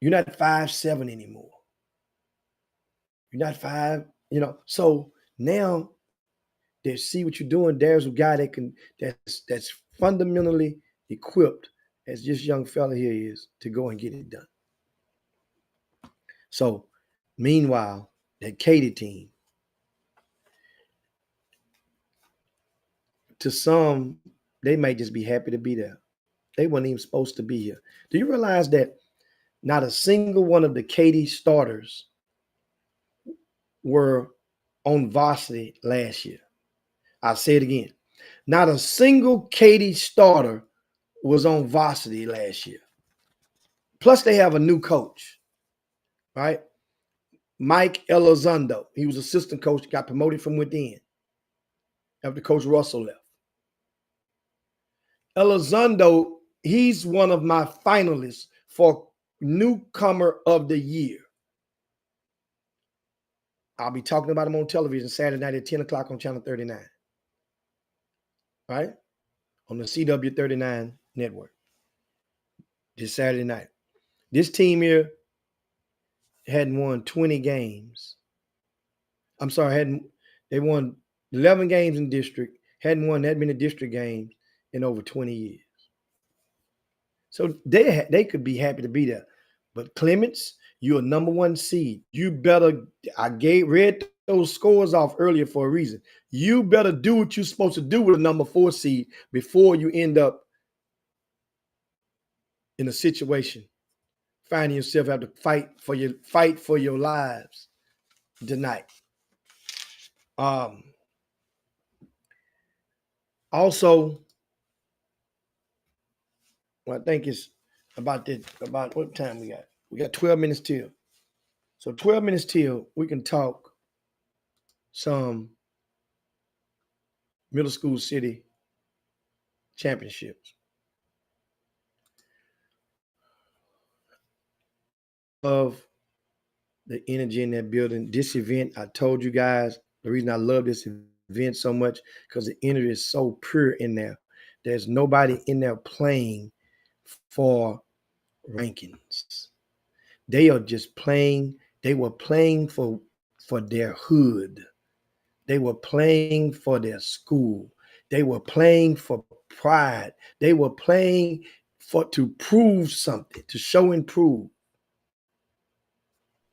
You're not 5'7" anymore. You're not 5, So now they see what you're doing. There's a guy that's fundamentally equipped, as this young fella here is, to go and get it done. So, meanwhile, that Katie team, to some, they might just be happy to be there. They weren't even supposed to be here. Do you realize that not a single one of the Katie starters were on varsity last year? I'll say it again. Not a single Katie starter was on varsity last year. Plus, they have a new coach, right? Mike Elizondo. He was assistant coach, got promoted from within after Coach Russell left. Elizondo, he's one of my finalists for newcomer of the year. I'll be talking about him on television Saturday night at 10 o'clock on Channel 39. Right? On the CW39 network. This Saturday night. This team here hadn't won 20 games. I'm sorry, they won 11 games in district, hadn't won that many district games in over 20 years. So they could be happy to be there. But Clements, you're a number 1 seed. You better, read those scores off earlier for a reason. You better do what you're supposed to do with a number 4 seed before you end up in a situation finding yourself have to fight for your lives tonight. Also, well, I think it's about what time we got. We got 12 minutes till. So 12 minutes till we can talk some middle school city championships. Of the energy in that building. This event, I told you guys, the reason I love this event so much because the energy is so pure in there. There's nobody in there playing for rankings. They are just playing. They were playing for their hood. They were playing for their school. They were playing for pride. They were playing to prove something, to show and prove.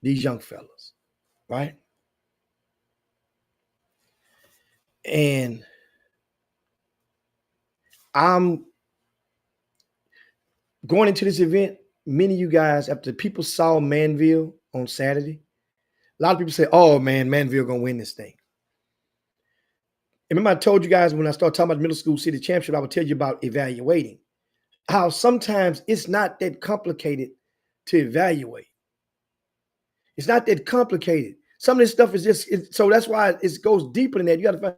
These young fellas, right? And I'm going into this event, many of you guys, after people saw Manville on Saturday, a lot of people say, oh man, Manville gonna win this thing. And remember I told you guys when I started talking about middle school city championship, I would tell you about evaluating. How sometimes it's not that complicated to evaluate. It's not that complicated. Some of this stuff is just, so that's why it goes deeper than that. You got to find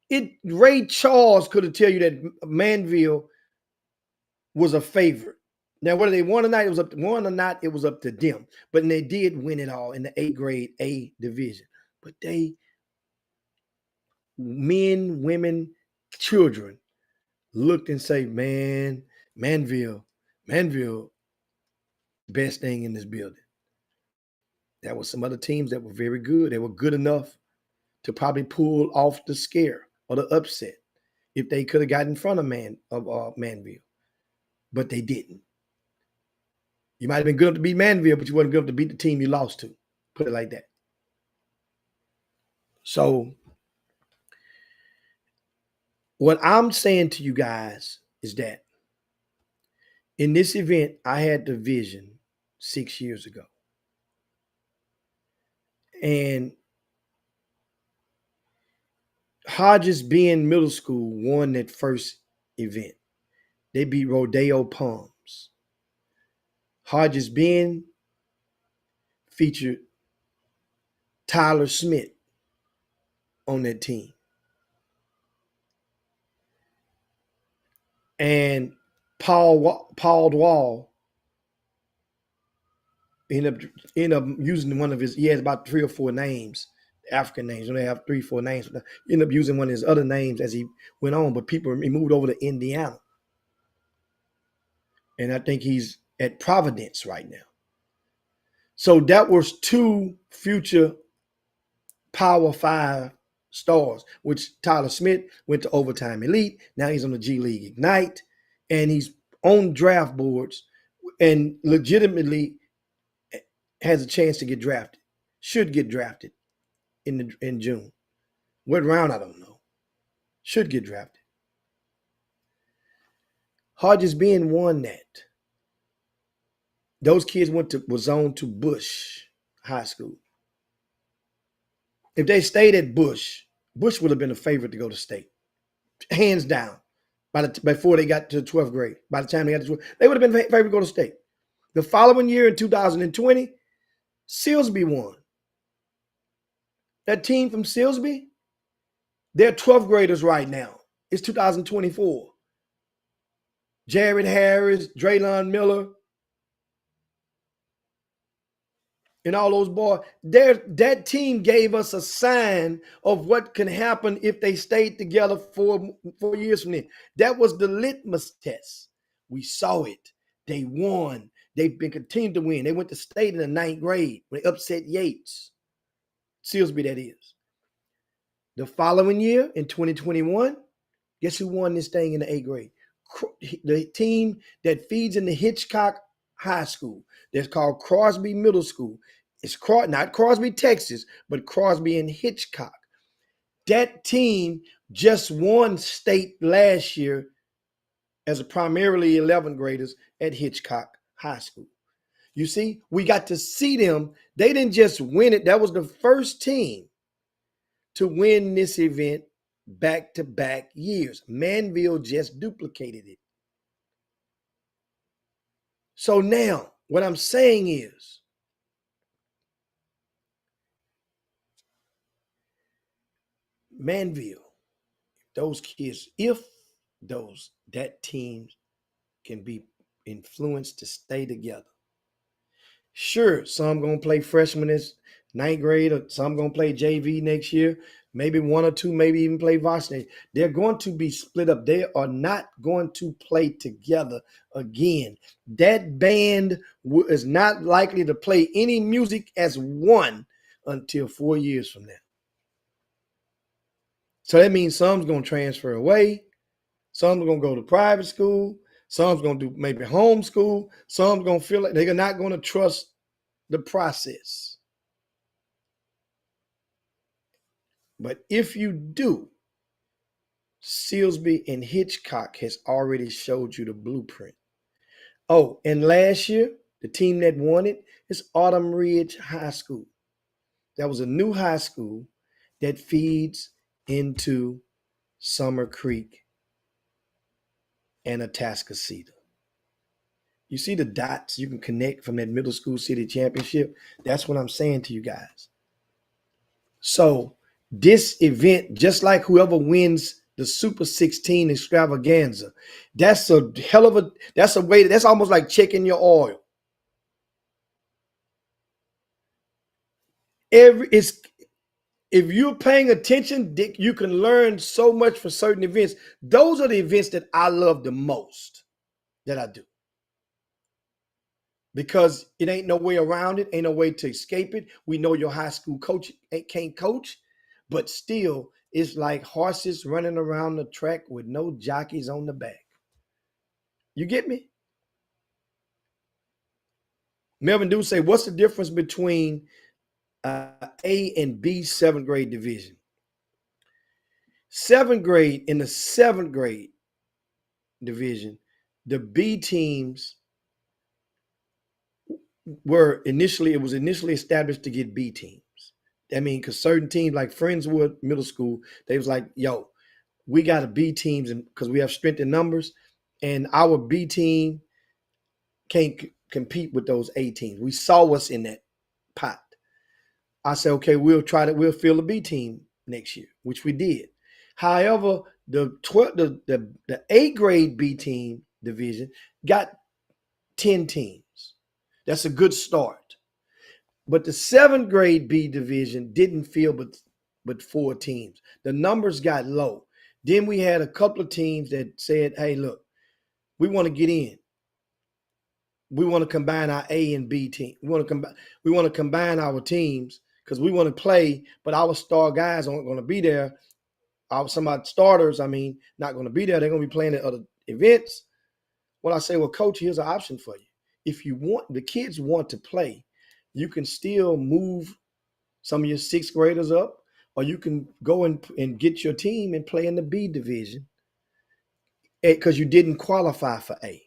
it. Ray Charles could have tell you that Manville was a favorite. Now, whether they won or not, it was up to them. But they did win it all in the 8th grade A division. But men, women, children looked and say, man, Manville, best thing in this building. There were some other teams that were very good. They were good enough to probably pull off the scare or the upset if they could have got in front of Manville. But they didn't. You might have been good enough to beat Manville, but you wasn't good enough to beat the team you lost to. Put it like that. So what I'm saying to you guys is that in this event, I had the vision 6 years ago. And Hodges Bend Middle School won that first event. They beat Rodeo Palms. Hodges Bend featured Tyler Smith on that team. And Paul Wall ended up using one of his, he has about 3 or 4 names, African names. They have 3 or 4 names. He ended up using one of his other names as he went on, but he moved over to Indiana. And I think he's at Providence right now. So that was 2 future Power 5 stars, which Tyler Smith went to Overtime Elite. Now he's on the G League Ignite, and he's on draft boards and legitimately has a chance to get drafted. Should get drafted in June. What round, I don't know. Should get drafted. Hodges Bend won that. Those kids was on to Bush High School. If they stayed at Bush would have been a favorite to go to state. Hands down. Before they got to 12th grade. By the time they got to 12th, they would have been favorite to go to state. The following year in 2020, Silsbee won. That team from Silsbee, they're 12th graders right now. It's 2024. Jared Harris, Draylon Miller, and all those boys, that team gave us a sign of what can happen if they stayed together 4 years from then. That was the litmus test. We saw it. They won. They've been continuing to win. They went to state in the 9th grade when they upset Yates. Silsby, that is. The following year, in 2021, guess who won this thing in the 8th grade? The team that feeds in the Hitchcock High School. That's called Crosby Middle School. It's not Crosby, Texas, but Crosby and Hitchcock. That team just won state last year as a primarily 11th graders at Hitchcock High School. You see, we got to see them. They didn't just win it. That was the first team to win this event back-to-back years. Manville just duplicated it. So now, what I'm saying is, Manville, those kids, if that team can be influenced to stay together. Sure, some going to play freshman as 9th grade, or some going to play JV next year. Maybe one or two, maybe even play varsity. They're going to be split up. They are not going to play together again. That band is not likely to play any music as one until 4 years from now. So that means some's going to transfer away. Some's going to go to private school. Some's going to do maybe homeschool. Some's going to feel like they're not going to trust the process. But if you do, Silsby and Hitchcock has already showed you the blueprint. Oh, and last year, the team that won it is Autumn Ridge High School. That was a new high school that feeds into Summer Creek and Atascocita. You see the dots you can connect from that middle school city championship? That's what I'm saying to you guys. So this event, just like whoever wins the Super 16 extravaganza, that's a hell of a, that's a way, that's almost like checking your oil. If you're paying attention, Dick, you can learn so much from certain events. Those are the events that I love the most, that I do. Because it ain't no way around it, ain't no way to escape it. We know your high school coach can't coach, but still, it's like horses running around the track with no jockeys on the back. You get me? Melvin do say, what's the difference between A and B 7th grade division? 7th grade, in the 7th grade division, the B teams it was initially established to get B teams. I mean, because certain teams like Friendswood Middle School, they was like, yo, we got a B teams, and because we have strength in numbers, and our B team can't compete with those A teams. We saw what's in that pot. I said, okay, we'll fill a B team next year, which we did. However, the 8th grade B team division got 10 teams. That's a good start. But the 7th grade B division didn't fill but 4 teams. The numbers got low. Then we had a couple of teams that said, hey, look, we want to get in. We want to combine our A and B team. We want to combine our teams because we want to play, but our star guys aren't going to be there. Some of our starters, not going to be there. They're going to be playing at other events. Well, I say, well, coach, here's an option for you. If the kids want to play, you can still move some of your 6th graders up, or you can go and get your team and play in the B division because you didn't qualify for A.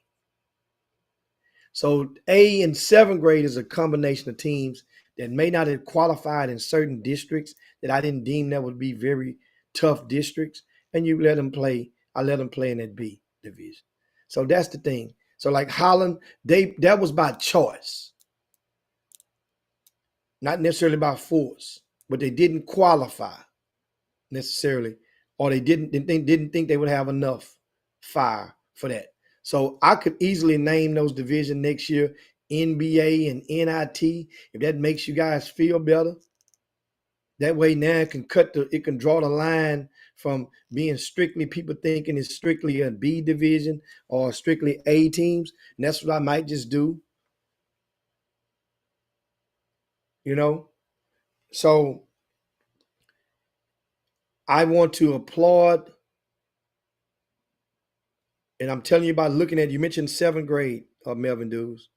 So A and 7th grade is a combination of teams that may not have qualified in certain districts that I didn't deem that would be very tough districts, and you let them play. I let them play in that B division. So that's the thing. So like Holland, that was by choice, not necessarily by force, but they didn't qualify necessarily, or they didn't think they would have enough fire for that. So I could easily name those divisions next year NBA and NIT, if that makes you guys feel better, that way now it can draw the line from being strictly people thinking it's strictly a B division or strictly A teams. And that's what I might just do. So I want to applaud, and I'm telling you about looking at, you mentioned 7th grade, Melvin Dudes.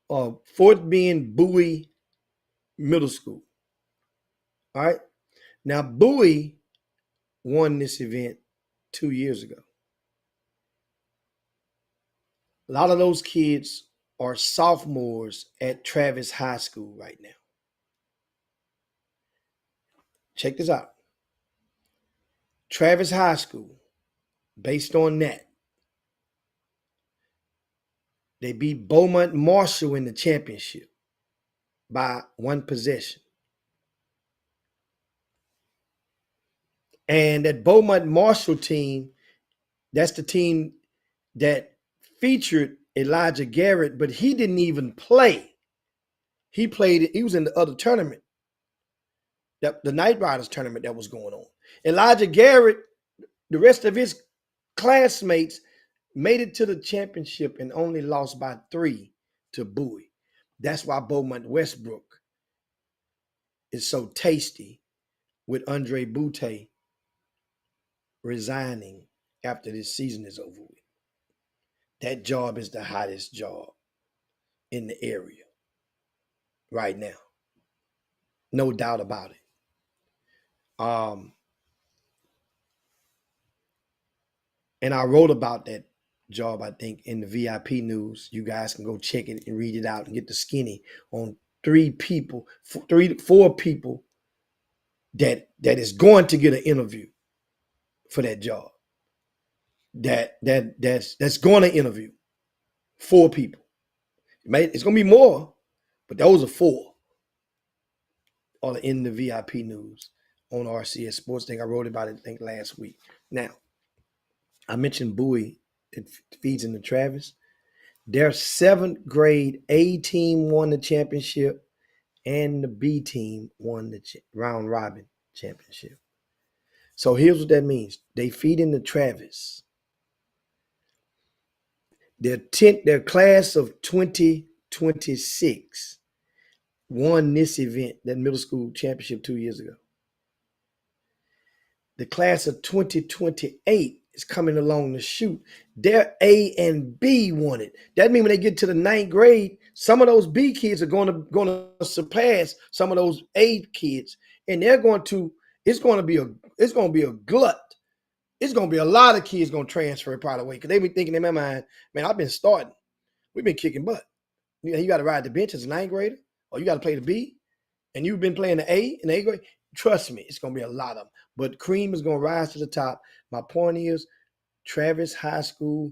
Fourth being Bowie Middle School. All right. Now, Bowie won this event 2 years ago. A lot of those kids are sophomores at Travis High School right now. Check this out. Travis High School, based on that, they beat Beaumont Marshall in the championship by 1 possession. And that Beaumont Marshall team, that's the team that featured Elijah Garrett, but he didn't even play. He was in the other tournament, the Night Riders tournament that was going on. Elijah Garrett, the rest of his classmates made it to the championship and only lost by 3 to Bowie. That's why Beaumont Westbrook is so tasty with Andre Boutte resigning after this season is over with. That job is the hottest job in the area right now. No doubt about it. And I wrote about that job, I think, in the VIP news. You guys can go check it and read it out and get the skinny on 4 people that is going to get an interview for that job. That's going to interview 4 people. It's going to be more, but those are 4. All in the VIP news on RCS Sports thing. I wrote about it, I think, last week. Now, I mentioned Bowie. It feeds into Travis. Their 7th grade A team won the championship, and the B team won the round robin championship. So here's what that means. They feed into Travis. Their class of 2026 won this event, that middle school championship 2 years ago. The class of 2028 is coming along to shoot. Their A and B won it. That means when they get to the 9th grade, some of those B kids are going to surpass some of those A kids, and it's going to be a glut. It's going to be a lot of kids going to transfer probably away because they be thinking in my mind, man, I've been starting. We've been kicking butt. You got to ride the bench as a 9th grader, or you got to play the B, and you've been playing the A in the 8th grade. Trust me, it's going to be a lot of them. But cream is going to rise to the top. My point is, Travis High School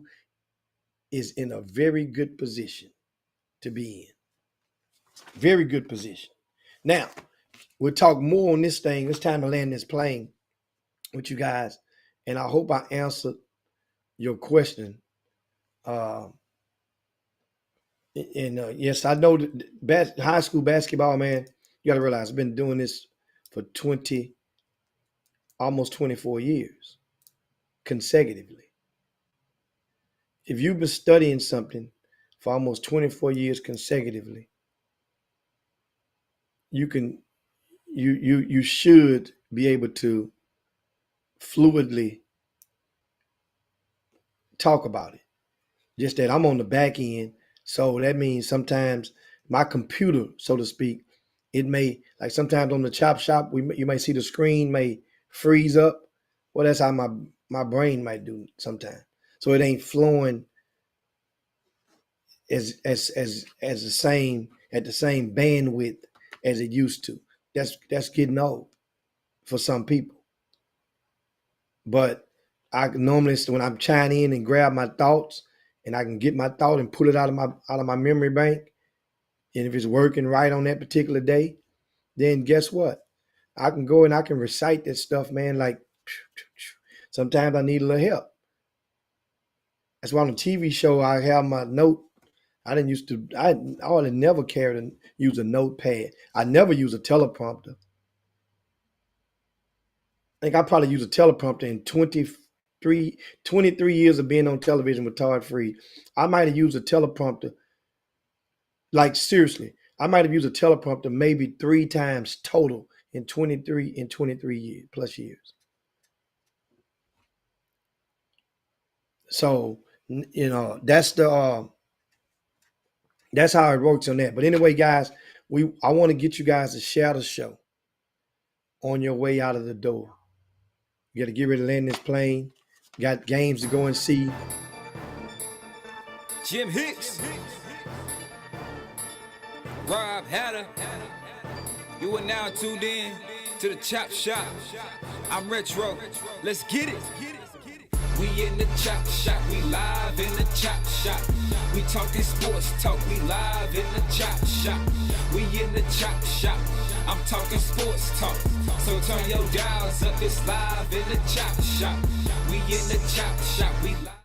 is in a very good position to be in. Very good position. Now, we'll talk more on this thing. It's time to land this plane with you guys. And I hope I answered your question. Yes, I know that high school basketball, man, you got to realize I've been doing this for almost 24 years consecutively. If you've been studying something for almost 24 years consecutively, you should be able to fluidly talk about it. Just that I'm on the back end, so that means sometimes my computer, so to speak, it may, like sometimes on the Chop Shop, you may see the screen may freeze up. Well, that's how my brain might do sometimes. So it ain't flowing as the same at the same bandwidth as it used to. That's getting old for some people. But I normally, when I'm chime in and grab my thoughts, and I can get my thought and pull it out of my memory bank, and if it's working right on that particular day, then guess what? I can go and I can recite that stuff, man. Like sometimes I need a little help. That's why on the TV show I have my note. I didn't used to. I would never carried and use a notepad. I never use a teleprompter. I think I probably used a teleprompter in 23 years of being on television with Todd Free. I might have used a teleprompter, like seriously, I might have used a teleprompter maybe 3 times total in 23 years plus years. So, that's how it works on that. But anyway, guys, I want to get you guys to share the show on your way out of the door. You got to get ready to land this plane. Got games to go and see. Jim Hicks, Rob Hatter, you are now tuned in to the Chop Shop. I'm Retro. Let's get it. We in the Chop Shop. We live in the Chop Shop. We talking sports talk. We live in the Chop Shop. We in the Chop Shop. I'm talking sports talk. So turn your dials up. It's live in the Chop Shop. We in the Chop Shop. We live.